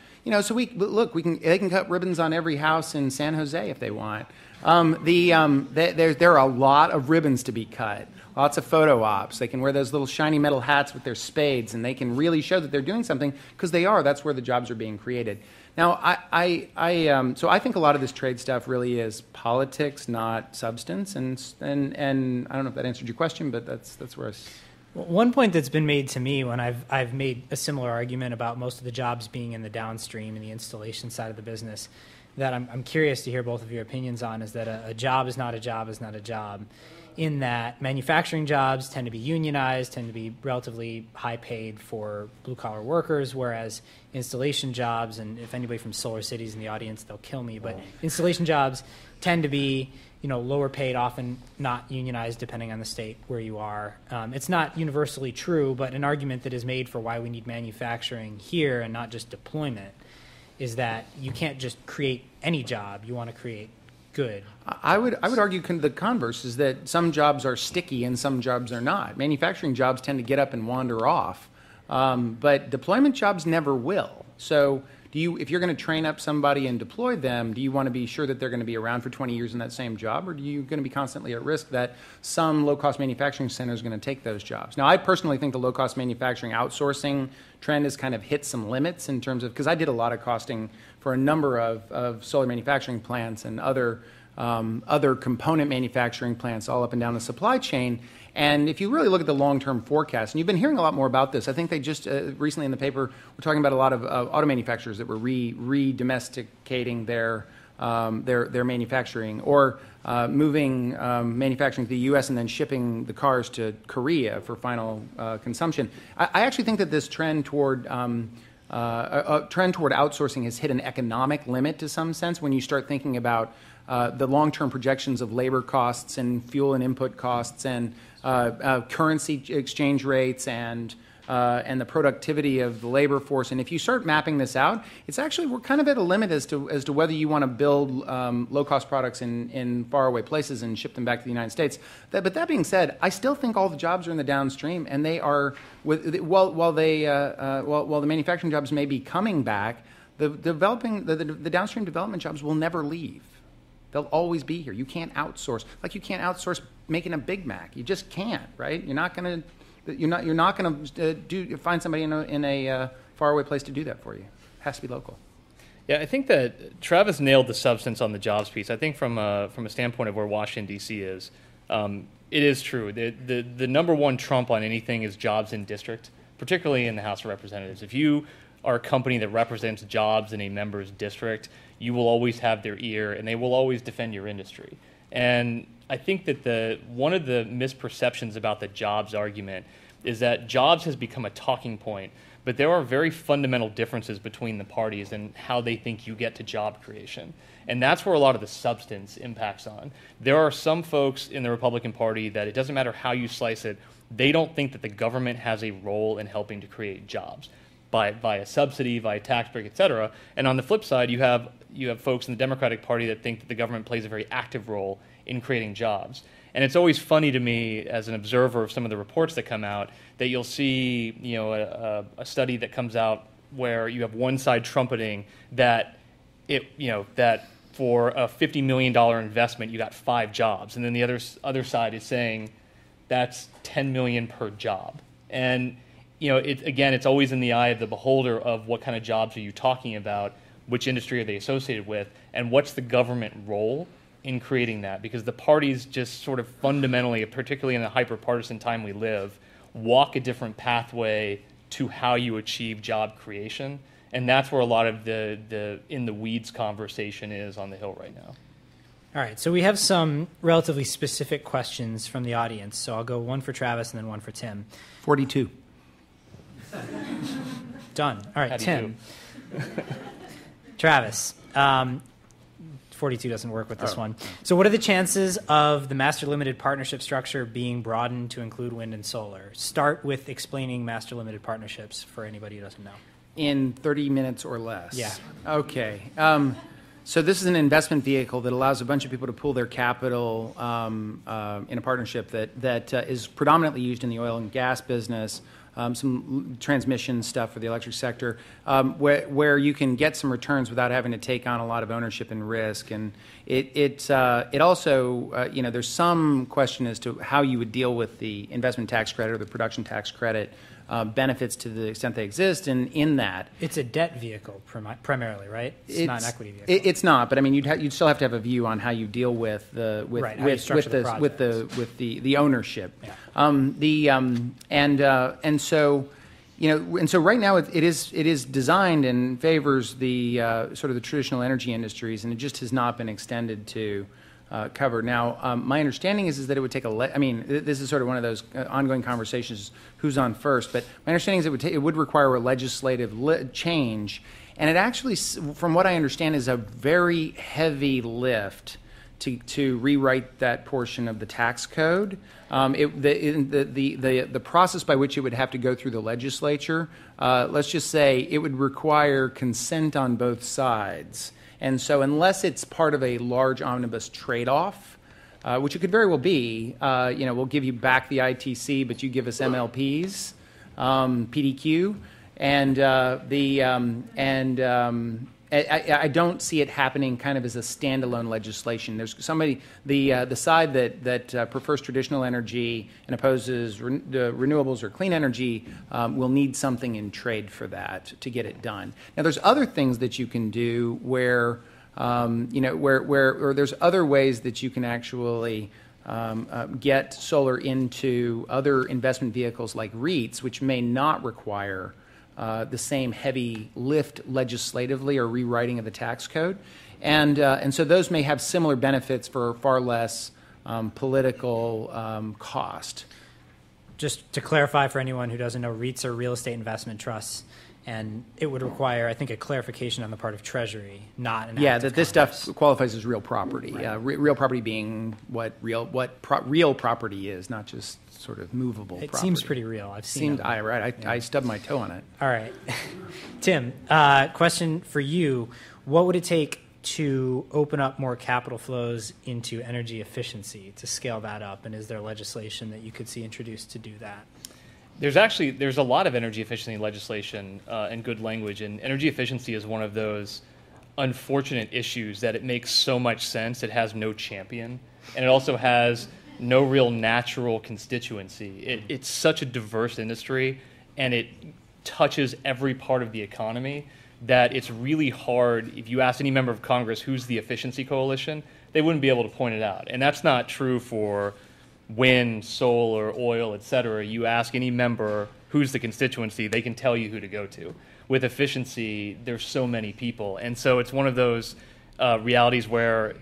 so they can cut ribbons on every house in San Jose if they want. There are a lot of ribbons to be cut. Lots of photo ops. They can wear those little shiny metal hats with their spades, and they can really show that they're doing something, because they are. That's where the jobs are being created. Now, so I think a lot of this trade stuff really is politics, not substance. And I don't know if that answered your question, but that's where One point that's been made to me when I've made a similar argument about most of the jobs being in the downstream and the installation side of the business, that I'm curious to hear both of your opinions on, is that a job is not a job is not a job, in that manufacturing jobs tend to be unionized, tend to be relatively high paid for blue-collar workers, whereas installation jobs, and if anybody from Solar City's in the audience, they'll kill me, but installation jobs tend to be lower paid, often not unionized depending on the state where you are. It's not universally true, but an argument that is made for why we need manufacturing here and not just deployment is that you can't just create any job. You want to create good. I would argue the converse is that some jobs are sticky and some jobs are not. Manufacturing jobs tend to get up and wander off, but deployment jobs never will. So if you're going to train up somebody and deploy them, do you want to be sure that they're going to be around for 20 years in that same job, or are you going to be constantly at risk that some low-cost manufacturing center is going to take those jobs? Now, I personally think the low-cost manufacturing outsourcing trend has kind of hit some limits in terms of, because I did a lot of costing for a number of solar manufacturing plants and other component manufacturing plants all up and down the supply chain. And if you really look at the long-term forecast, and you've been hearing a lot more about this, I think they just recently in the paper were talking about a lot of auto manufacturers that were re-domesticating their manufacturing, or moving manufacturing to the U.S. and then shipping the cars to Korea for final consumption. I actually think that this trend toward a trend toward outsourcing has hit an economic limit to some sense when you start thinking about the long-term projections of labor costs and fuel and input costs and currency exchange rates and the productivity of the labor force. And if you start mapping this out, it's actually, we're kind of at a limit as to whether you want to build low-cost products in faraway places and ship them back to the United States. But that being said, I still think all the jobs are in the downstream, and they are, while the manufacturing jobs may be coming back, the downstream development jobs will never leave. They'll always be here. You can't outsource. Like you can't outsource making a Big Mac. You just can't, right? You're not going to find somebody in a faraway place to do that for you. It has to be local. Yeah, I think that Travis nailed the substance on the jobs piece. I think from a standpoint of where Washington, D.C. is, it is true. The number one trump on anything is jobs in district, particularly in the House of Representatives. If you are a company that represents jobs in a member's district, you will always have their ear, and they will always defend your industry. And I think that one of the misperceptions about the jobs argument is that jobs has become a talking point, but there are very fundamental differences between the parties and how they think you get to job creation. And that's where a lot of the substance impacts on. There are some folks in the Republican Party that it doesn't matter how you slice it, they don't think that the government has a role in helping to create jobs via subsidy, via tax break, et cetera. And on the flip side, you have folks in the Democratic Party that think that the government plays a very active role in creating jobs. And it's always funny to me as an observer of some of the reports that come out that you'll see, a study that comes out where you have one side trumpeting that that for a $50 million investment you got 5 jobs, and then the other side is saying that's $10 million per job. And it's always in the eye of the beholder of what kind of jobs are you talking about, which industry are they associated with, and what's the government role in creating that, because the parties just sort of fundamentally, particularly in the hyper-partisan time we live, walk a different pathway to how you achieve job creation, and that's where a lot of the in the weeds conversation is on the Hill right now. All right, so we have some relatively specific questions from the audience, so I'll go one for Travis and then one for Tim. 42. Done. All right, Tim. Travis. 42 doesn't work with this one. So what are the chances of the master limited partnership structure being broadened to include wind and solar? Start with explaining master limited partnerships for anybody who doesn't know. In 30 minutes or less? Yeah. Okay. So this is an investment vehicle that allows a bunch of people to pool their capital in a partnership that is predominantly used in the oil and gas business, some transmission stuff for the electric sector, where you can get some returns without having to take on a lot of ownership and risk. And it also, there's some question as to how you would deal with the investment tax credit or the production tax credit benefits to the extent they exist. And in that, it's a debt vehicle primarily, right? It's not an equity vehicle. It's not, but I mean, you'd still have to have a view on how you deal with the ownership. Yeah. And so right now it is designed and favors the sort of the traditional energy industries, and it just has not been extended to cover. Now, my understanding is that it would take this is sort of one of those ongoing conversations, who's on first, but my understanding is it would require a legislative change, and it actually, from what I understand, is a very heavy lift to rewrite that portion of the tax code. The process by which it would have to go through the legislature, let's just say it would require consent on both sides. And so unless it's part of a large omnibus trade-off, which it could very well be, we'll give you back the ITC, but you give us MLPs, PDQ, I don't see it happening kind of as a standalone legislation. There's somebody, the side that prefers traditional energy and opposes renewables or clean energy will need something in trade for that to get it done. Now, there's other things that you can do where there's other ways that you can actually get solar into other investment vehicles like REITs, which may not require the same heavy lift legislatively or rewriting of the tax code. And so those may have similar benefits for far less political cost. Just to clarify for anyone who doesn't know, REITs are real estate investment trusts. And it would require, I think, a clarification on the part of Treasury, not an Yeah, act of that this Congress. stuff qualifies as real property. Right. Real property being what real property is, not just sort of movable It property. seems pretty real. I've seen them. I stubbed my toe on it. All right. Tim, question for you. What would it take to open up more capital flows into energy efficiency to scale that up? And is there legislation that you could see introduced to do that? There's a lot of energy efficiency legislation and good language, and energy efficiency is one of those unfortunate issues that it makes so much sense it has no champion, and it also has no real natural constituency. It's such a diverse industry, and it touches every part of the economy that it's really hard. If you ask any member of Congress who's the efficiency coalition, they wouldn't be able to point it out. And that's not true for wind, solar, oil, et cetera. You ask any member who's the constituency, they can tell you who to go to. With efficiency, there's so many people. And so it's one of those realities where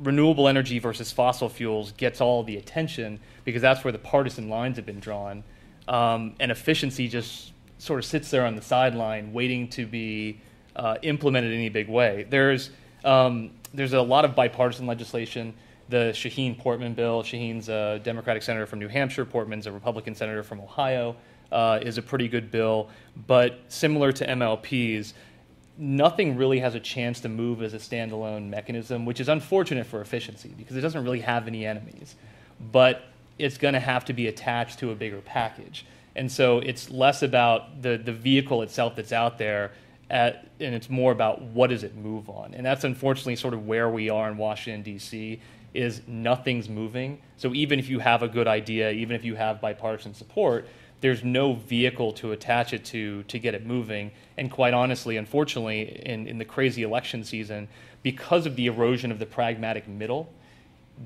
renewable energy versus fossil fuels gets all the attention because that's where the partisan lines have been drawn. And efficiency just sort of sits there on the sideline waiting to be implemented in any big way. There's a lot of bipartisan legislation. The Shaheen-Portman bill, Shaheen's a Democratic senator from New Hampshire, Portman's a Republican senator from Ohio, is a pretty good bill. But similar to MLPs, nothing really has a chance to move as a standalone mechanism, which is unfortunate for efficiency because it doesn't really have any enemies. But it's going to have to be attached to a bigger package. And so it's less about the vehicle itself that's out there, and it's more about what does it move on. And that's unfortunately sort of where we are in Washington, D.C., is nothing's moving. So even if you have a good idea, even if you have bipartisan support, there's no vehicle to attach it to get it moving. And quite honestly, unfortunately, in the crazy election season, because of the erosion of the pragmatic middle,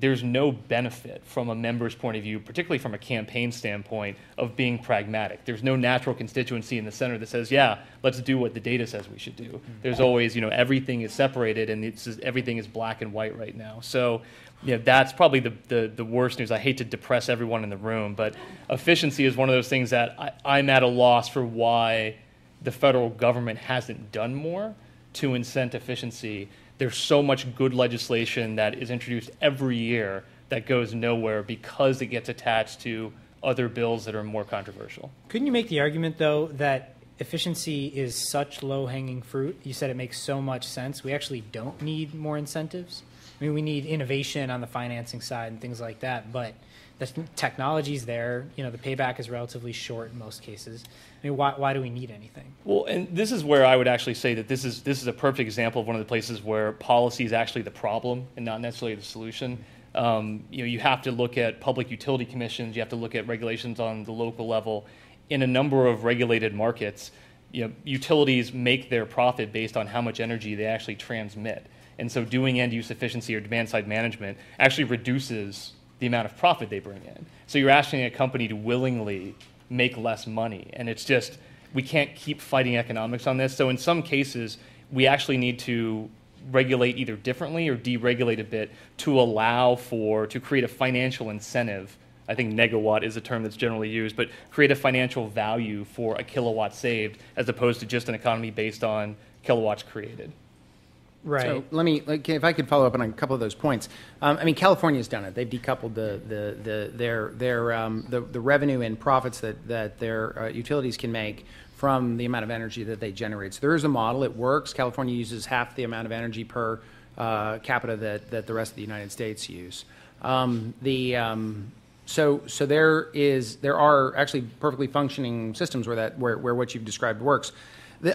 there's no benefit from a member's point of view, particularly from a campaign standpoint, of being pragmatic. There's no natural constituency in the center that says, yeah, let's do what the data says we should do. There's always, everything is separated and everything is black and white right now. So that's probably the worst news. I hate to depress everyone in the room, but efficiency is one of those things that I'm at a loss for why the federal government hasn't done more to incent efficiency. There's so much good legislation that is introduced every year that goes nowhere because it gets attached to other bills that are more controversial. Couldn't you make the argument, though, that efficiency is such low-hanging fruit? You said it makes so much sense. We actually don't need more incentives. I mean, we need innovation on the financing side and things like that, but the technology's there. The payback is relatively short in most cases. I mean, why do we need anything? Well, and this is where I would actually say that this is a perfect example of one of the places where policy is actually the problem and not necessarily the solution. You have to look at public utility commissions. You have to look at regulations on the local level. In a number of regulated markets, utilities make their profit based on how much energy they actually transmit. And so doing end-use efficiency or demand-side management actually reduces the amount of profit they bring in. So you're asking a company to willingly make less money. And it's just, we can't keep fighting economics on this. So in some cases, we actually need to regulate either differently or deregulate a bit to create a financial incentive. I think negawatt is a term that's generally used, but create a financial value for a kilowatt saved as opposed to just an economy based on kilowatts created. Right. So if I could follow up on a couple of those points. California's done it. They've decoupled the revenue and profits that their utilities can make from the amount of energy that they generate. So there is a model. It works. California uses half the amount of energy per capita that the rest of the United States use. So there are actually perfectly functioning systems where what you've described works.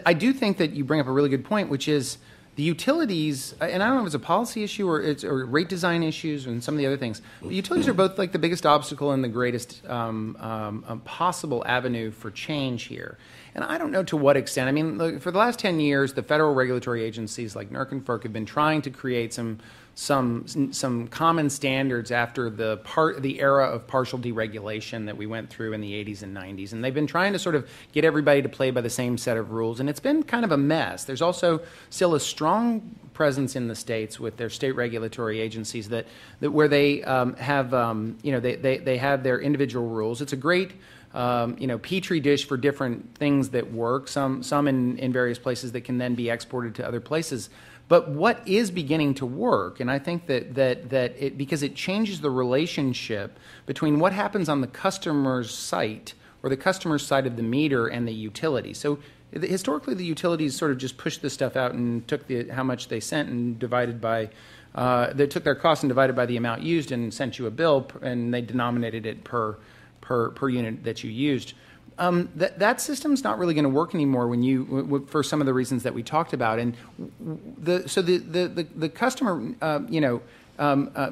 I do think that you bring up a really good point, which is the utilities, and I don't know if it's a policy issue or rate design issues and some of the other things. The utilities are both like the biggest obstacle and the greatest possible avenue for change here. And I don't know to what extent. I mean, look, for the last 10 years, the federal regulatory agencies like NERC and FERC have been trying to create some common standards after the era of partial deregulation that we went through in the 80s and 90s. And they've been trying to sort of get everybody to play by the same set of rules. And it's been kind of a mess. There's also still a strong presence in the states with their state regulatory agencies that where they have they have their individual rules. It's a great petri dish for different things that work. Some in various places that can then be exported to other places. But what is beginning to work, and I think that it, because it changes the relationship between what happens on the customer's site or the customer's side of the meter and the utility. So historically, the utilities sort of just pushed this stuff out and took how much they sent and divided by, they took their cost and divided by the amount used and sent you a bill, and they denominated it per unit that you used. That system's not really going to work anymore for some of the reasons that we talked about. And the customer,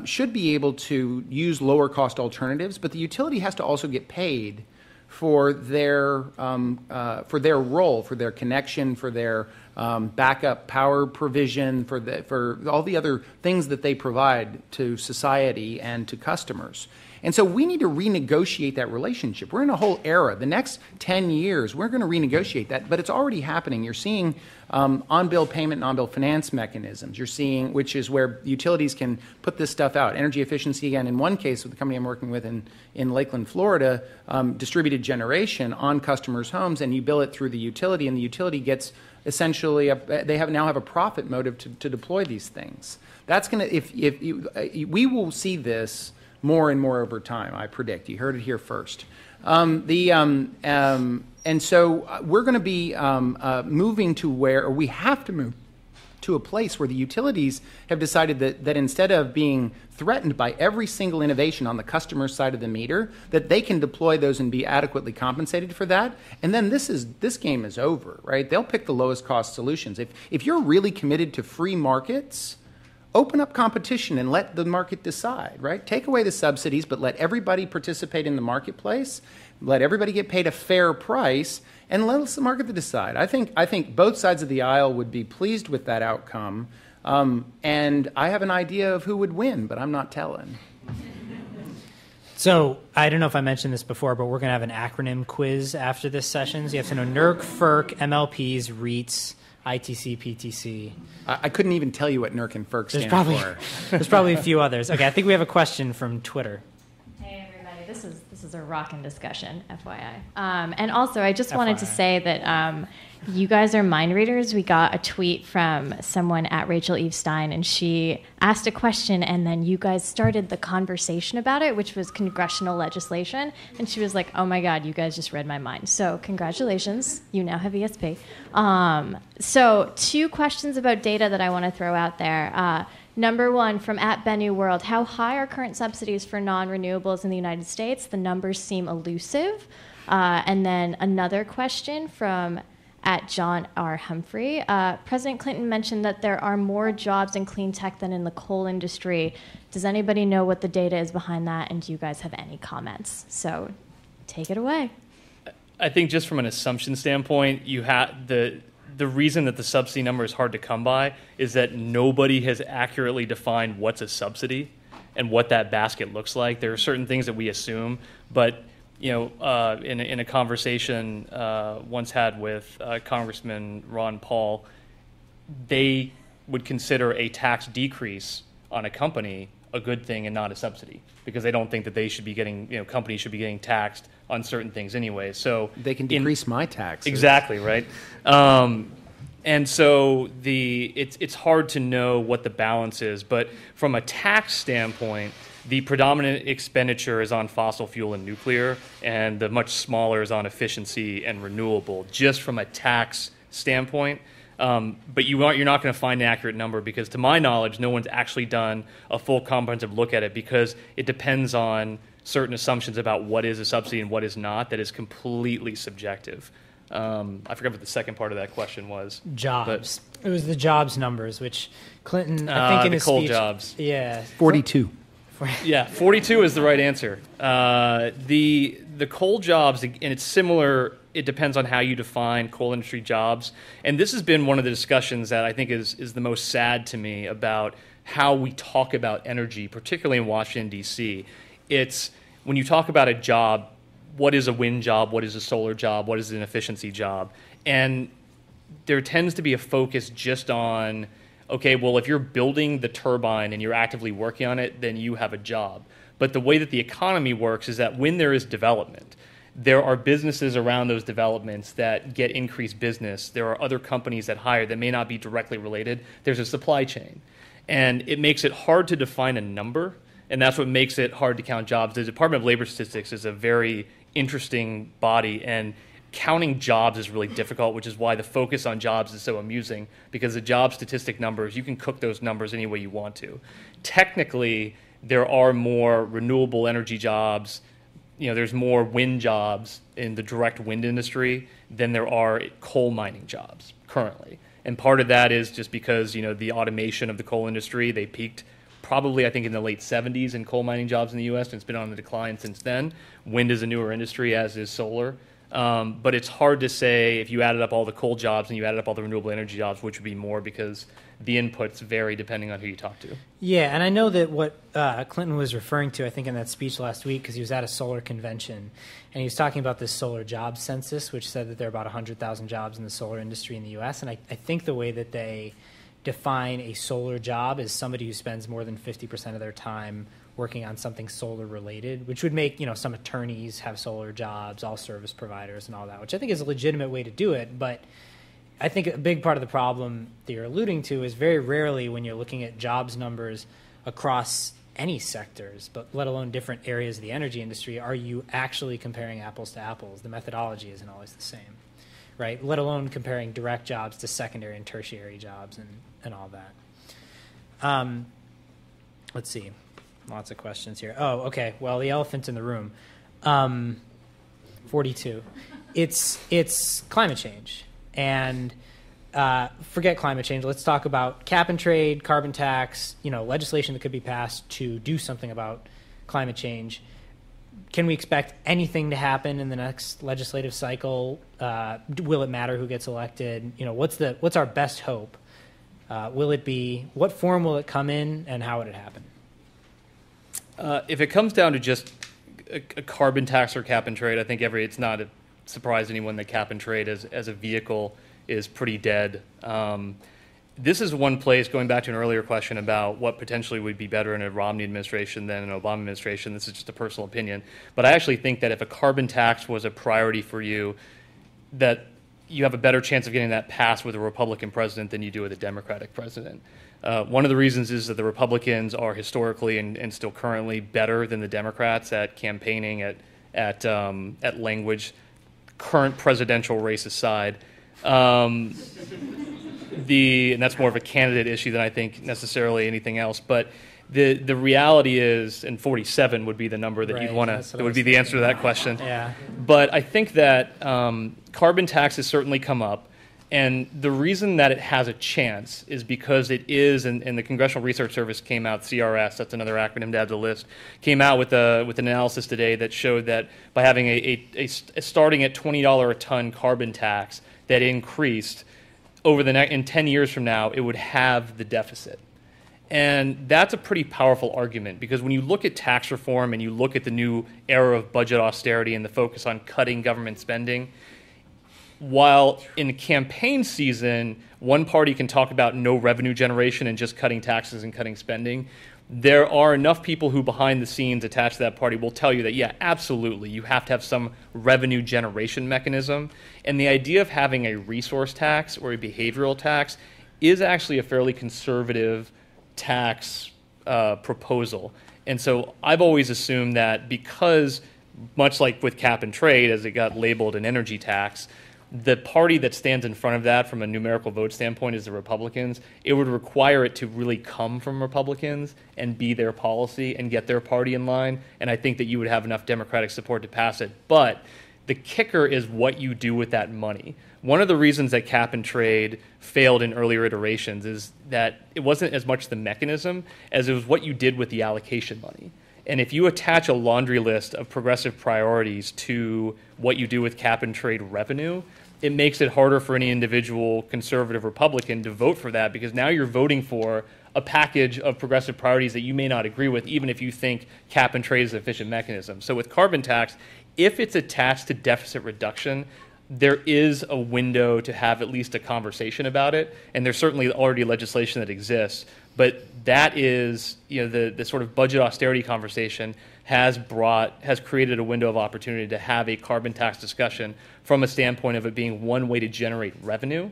should be able to use lower cost alternatives, but the utility has to also get paid for their role, for their connection, for their backup power provision, for all the other things that they provide to society and to customers. And so we need to renegotiate that relationship. We're in a whole era. The next 10 years, we're going to renegotiate that, but it's already happening. You're seeing on-bill payment and on-bill finance mechanisms. You're seeing, which is where utilities can put this stuff out. Energy efficiency, again, in one case with the company I'm working with in Lakeland, Florida, distributed generation on customers' homes, and you bill it through the utility, and the utility gets essentially, they now have a profit motive to deploy these things. That's going to, we will see this more and more over time, I predict. You heard it here first. And so we're going to be moving to where, or we have to move to a place where the utilities have decided that instead of being threatened by every single innovation on the customer side of the meter, that they can deploy those and be adequately compensated for that. And then this game is over, right? They'll pick the lowest cost solutions. If you're really committed to free markets, open up competition and let the market decide, right? Take away the subsidies, but let everybody participate in the marketplace. Let everybody get paid a fair price, and let the market decide. I think both sides of the aisle would be pleased with that outcome, and I have an idea of who would win, but I'm not telling. So I don't know if I mentioned this before, but we're going to have an acronym quiz after this session. So you have to know NERC, FERC, MLPs, REITs, ITC, PTC. I couldn't even tell you what NERC and FERC stand for. There's probably a few others. Okay, I think we have a question from Twitter. Hey, everybody. This is a rockin' discussion, FYI. And also, I just wanted to say that you guys are mind readers. We got a tweet from someone at Rachel Eve Stein, and she asked a question, and then you guys started the conversation about it, which was congressional legislation. And she was like, oh my God, you guys just read my mind. So congratulations. You now have ESP. So 2 questions about data that I want to throw out there. Number 1, from @BenuWorld, how high are current subsidies for non-renewables in the United States? The numbers seem elusive. And then another question from @John R. Humphrey. President Clinton mentioned that there are more jobs in clean tech than in the coal industry. Does anybody know what the data is behind that? And do you guys have any comments? So take it away. I think just from an assumption standpoint, you have the reason that the subsidy number is hard to come by is that nobody has accurately defined what's a subsidy and what that basket looks like. There are certain things that we assume, but in a conversation once had with Congressman Ron Paul, they would consider a tax decrease on a company a good thing and not a subsidy, because they don't think that they should be getting, companies should be getting taxed on certain things anyway. So they can decrease my taxes. Exactly, right? And so it's hard to know what the balance is, but from a tax standpoint, the predominant expenditure is on fossil fuel and nuclear, and the much smaller is on efficiency and renewable, just from a tax standpoint. But you're not going to find an accurate number, because to my knowledge, no one's actually done a full comprehensive look at it, because it depends on certain assumptions about what is a subsidy and what is not that is completely subjective. I forgot what the second part of that question was. Jobs. It was the jobs numbers, which Clinton, I think in his coal speech. Jobs. Yeah. 42. Yeah, 42 is the right answer. The coal jobs, and it's similar, it depends on how you define coal industry jobs. And this has been one of the discussions that I think is the most sad to me about how we talk about energy, particularly in Washington, D.C. It's when you talk about a job, what is a wind job, what is a solar job, what is an efficiency job? And there tends to be a focus just on, okay, well, if you're building the turbine and you're actively working on it, then you have a job. But the way that the economy works is that when there is development, there are businesses around those developments that get increased business. There are other companies that hire that may not be directly related. There's a supply chain. And it makes it hard to define a number, and that's what makes it hard to count jobs. The Department of Labor Statistics is a very interesting body, and counting jobs is really difficult, which is why the focus on jobs is so amusing, because the job statistic numbers, you can cook those numbers any way you want to. Technically, there are more renewable energy jobs. There's more wind jobs in the direct wind industry than there are coal mining jobs currently. And part of that is just because, the automation of the coal industry, they peaked probably, I think, in the late 70s in coal mining jobs in the U.S., and it's been on the decline since then. Wind is a newer industry, as is solar. But it's hard to say if you added up all the coal jobs and you added up all the renewable energy jobs, which would be more, because the inputs vary depending on who you talk to. Yeah, and I know that what Clinton was referring to, I think, in that speech last week, because he was at a solar convention, and he was talking about this solar jobs census, which said that there are about 100,000 jobs in the solar industry in the U.S., and I think the way that they define a solar job is somebody who spends more than 50% of their time working on something solar related, which would make, some attorneys have solar jobs, all service providers and all that, which I think is a legitimate way to do it. But I think a big part of the problem that you're alluding to is very rarely when you're looking at jobs numbers across any sectors, but let alone different areas of the energy industry, are you actually comparing apples to apples? The methodology isn't always the same, right? Let alone comparing direct jobs to secondary and tertiary jobs and all that. Let's see. Lots of questions here. Oh, okay. Well, the elephant in the room. 42. It's climate change. And forget climate change. Let's talk about cap and trade, carbon tax, legislation that could be passed to do something about climate change. Can we expect anything to happen in the next legislative cycle? Will it matter who gets elected? What's our best hope? What form will it come in, and how would it happen? If it comes down to just a carbon tax or cap and trade, I think it's not a surprise to anyone that cap and trade as a vehicle is pretty dead. This is one place, going back to an earlier question about what potentially would be better in a Romney administration than an Obama administration. This is just a personal opinion. But I actually think that if a carbon tax was a priority for you, that you have a better chance of getting that passed with a Republican president than you do with a Democratic president. One of the reasons is that the Republicans are historically and still currently better than the Democrats at campaigning, at language, current presidential race aside. And that's more of a candidate issue than I think necessarily anything else. But the reality is, and 47 would be the number that you'd want to, that would be the answer to that question. Yeah. But I think that carbon tax has certainly come up. And the reason that it has a chance is because it is, and the Congressional Research Service came out, CRS, that's another acronym to add to the list, came out with an analysis today that showed that by having a starting at $20 a ton carbon tax that increased over in 10 years from now, it would halve the deficit. And that's a pretty powerful argument, because when you look at tax reform and you look at the new era of budget austerity and the focus on cutting government spending, while in campaign season, one party can talk about no revenue generation and just cutting taxes and cutting spending, there are enough people who behind the scenes attached to that party will tell you that, yeah, absolutely, you have to have some revenue generation mechanism. And the idea of having a resource tax or a behavioral tax is actually a fairly conservative tax proposal. And so I've always assumed that because, much like with cap and trade, as it got labeled an energy tax, the party that stands in front of that from a numerical vote standpoint is the Republicans. It would require it to really come from Republicans and be their policy and get their party in line, and I think that you would have enough Democratic support to pass it. But the kicker is what you do with that money. One of the reasons that cap and trade failed in earlier iterations is that it wasn't as much the mechanism as it was what you did with the allocation money. And if you attach a laundry list of progressive priorities to what you do with cap and trade revenue, it makes it harder for any individual conservative Republican to vote for that, because now you're voting for a package of progressive priorities that you may not agree with, even if you think cap and trade is an efficient mechanism. So with carbon tax, if it's attached to deficit reduction, there is a window to have at least a conversation about it, and there's certainly already legislation that exists. But that is, the sort of budget austerity conversation has created a window of opportunity to have a carbon tax discussion from a standpoint of it being one way to generate revenue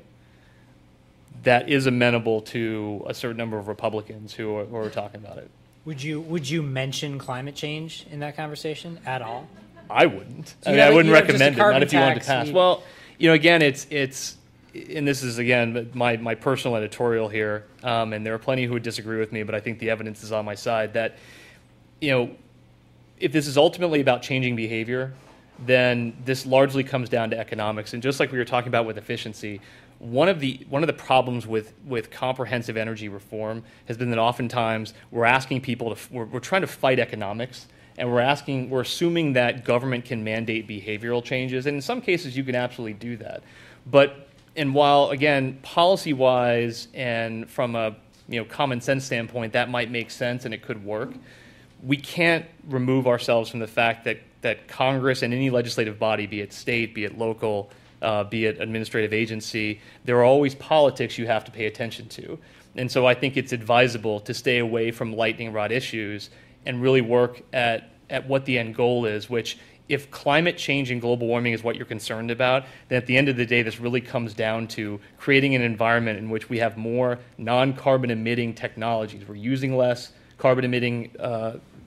that is amenable to a certain number of Republicans who are talking about it. Would you mention climate change in that conversation at all? I wouldn't. So I wouldn't just a recommend it. carbon Not if you wanted to tax, pass. Well, again, it's, and this is again my personal editorial here, and there are plenty who would disagree with me, but I think the evidence is on my side that, if this is ultimately about changing behavior, then this largely comes down to economics. And just like we were talking about with efficiency, one of the problems with comprehensive energy reform has been that oftentimes we're asking people we're trying to fight economics, and we're assuming that government can mandate behavioral changes, and in some cases you can absolutely do that. And while again policy-wise and from a common sense standpoint that might make sense and it could work, we can't remove ourselves from the fact that Congress and any legislative body, be it state, be it local, be it administrative agency, there are always politics you have to pay attention to. And so I think it's advisable to stay away from lightning rod issues and really work at what the end goal is, which if climate change and global warming is what you're concerned about, then at the end of the day, this really comes down to creating an environment in which we have more non-carbon emitting technologies. We're using less carbon emitting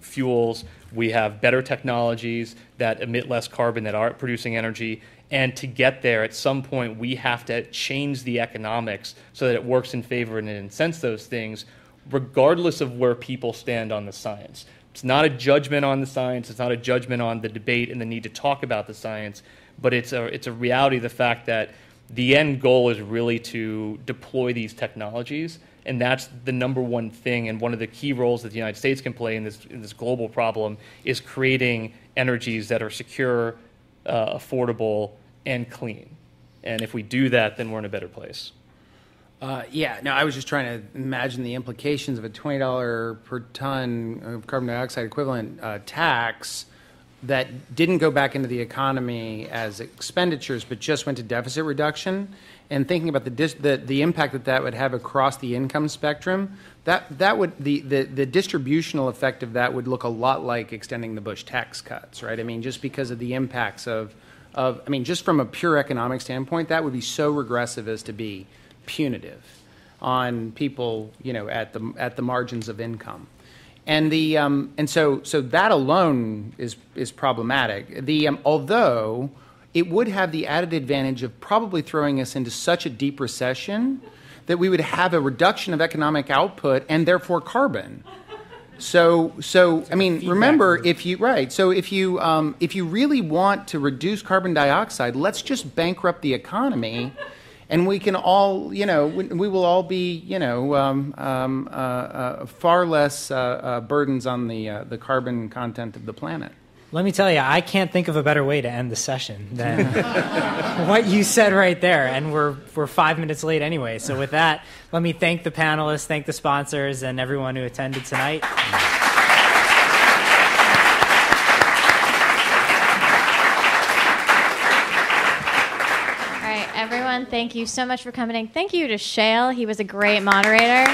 fuels. We have better technologies that emit less carbon, that aren't producing energy. And to get there, at some point, we have to change the economics so that it works in favor and it incents those things, regardless of where people stand on the science. It's not a judgment on the science. It's not a judgment on the debate and the need to talk about the science. But it's a reality of the fact that the end goal is really to deploy these technologies. And that's the number one thing, and one of the key roles that the United States can play in this global problem is creating energies that are secure, affordable, and clean. And if we do that, then we're in a better place. I was just trying to imagine the implications of a $20 per ton of carbon dioxide equivalent tax that didn't go back into the economy as expenditures, but just went to deficit reduction. And thinking about the impact that would have across the income spectrum, that would the distributional effect of that would look a lot like extending the Bush tax cuts, right? I mean, just because of the impacts just from a pure economic standpoint, that would be so regressive as to be punitive on people, at the margins of income. And so that alone is problematic. Although it would have the added advantage of probably throwing us into such a deep recession that we would have a reduction of economic output and therefore carbon. So I mean, remember, if you really want to reduce carbon dioxide, let's just bankrupt the economy. And we can all, we will all be, far less burdens on the carbon content of the planet. Let me tell you, I can't think of a better way to end the session than what you said right there. And we're 5 minutes late anyway. So with that, let me thank the panelists, thank the sponsors, and everyone who attended tonight. Everyone, thank you so much for coming in. Thank you to Shayle. He was a great moderator.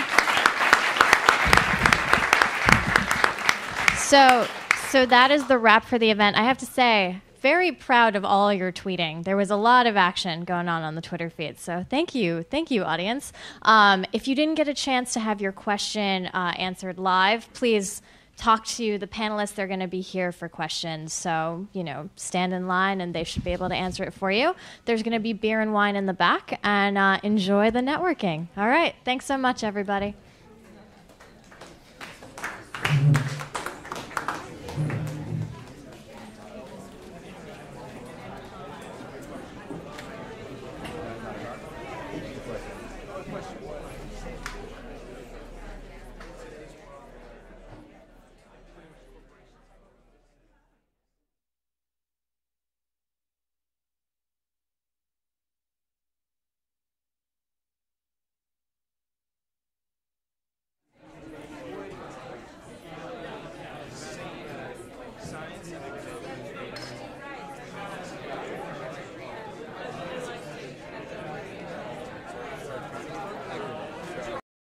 So that is the wrap for the event. I have to say, very proud of all your tweeting. There was a lot of action going on the Twitter feed. So thank you, audience. If you didn't get a chance to have your question answered live, please talk to the panelists. They're going to be here for questions. So, stand in line and they should be able to answer it for you. There's going to be beer and wine in the back, and enjoy the networking. All right. Thanks so much, everybody.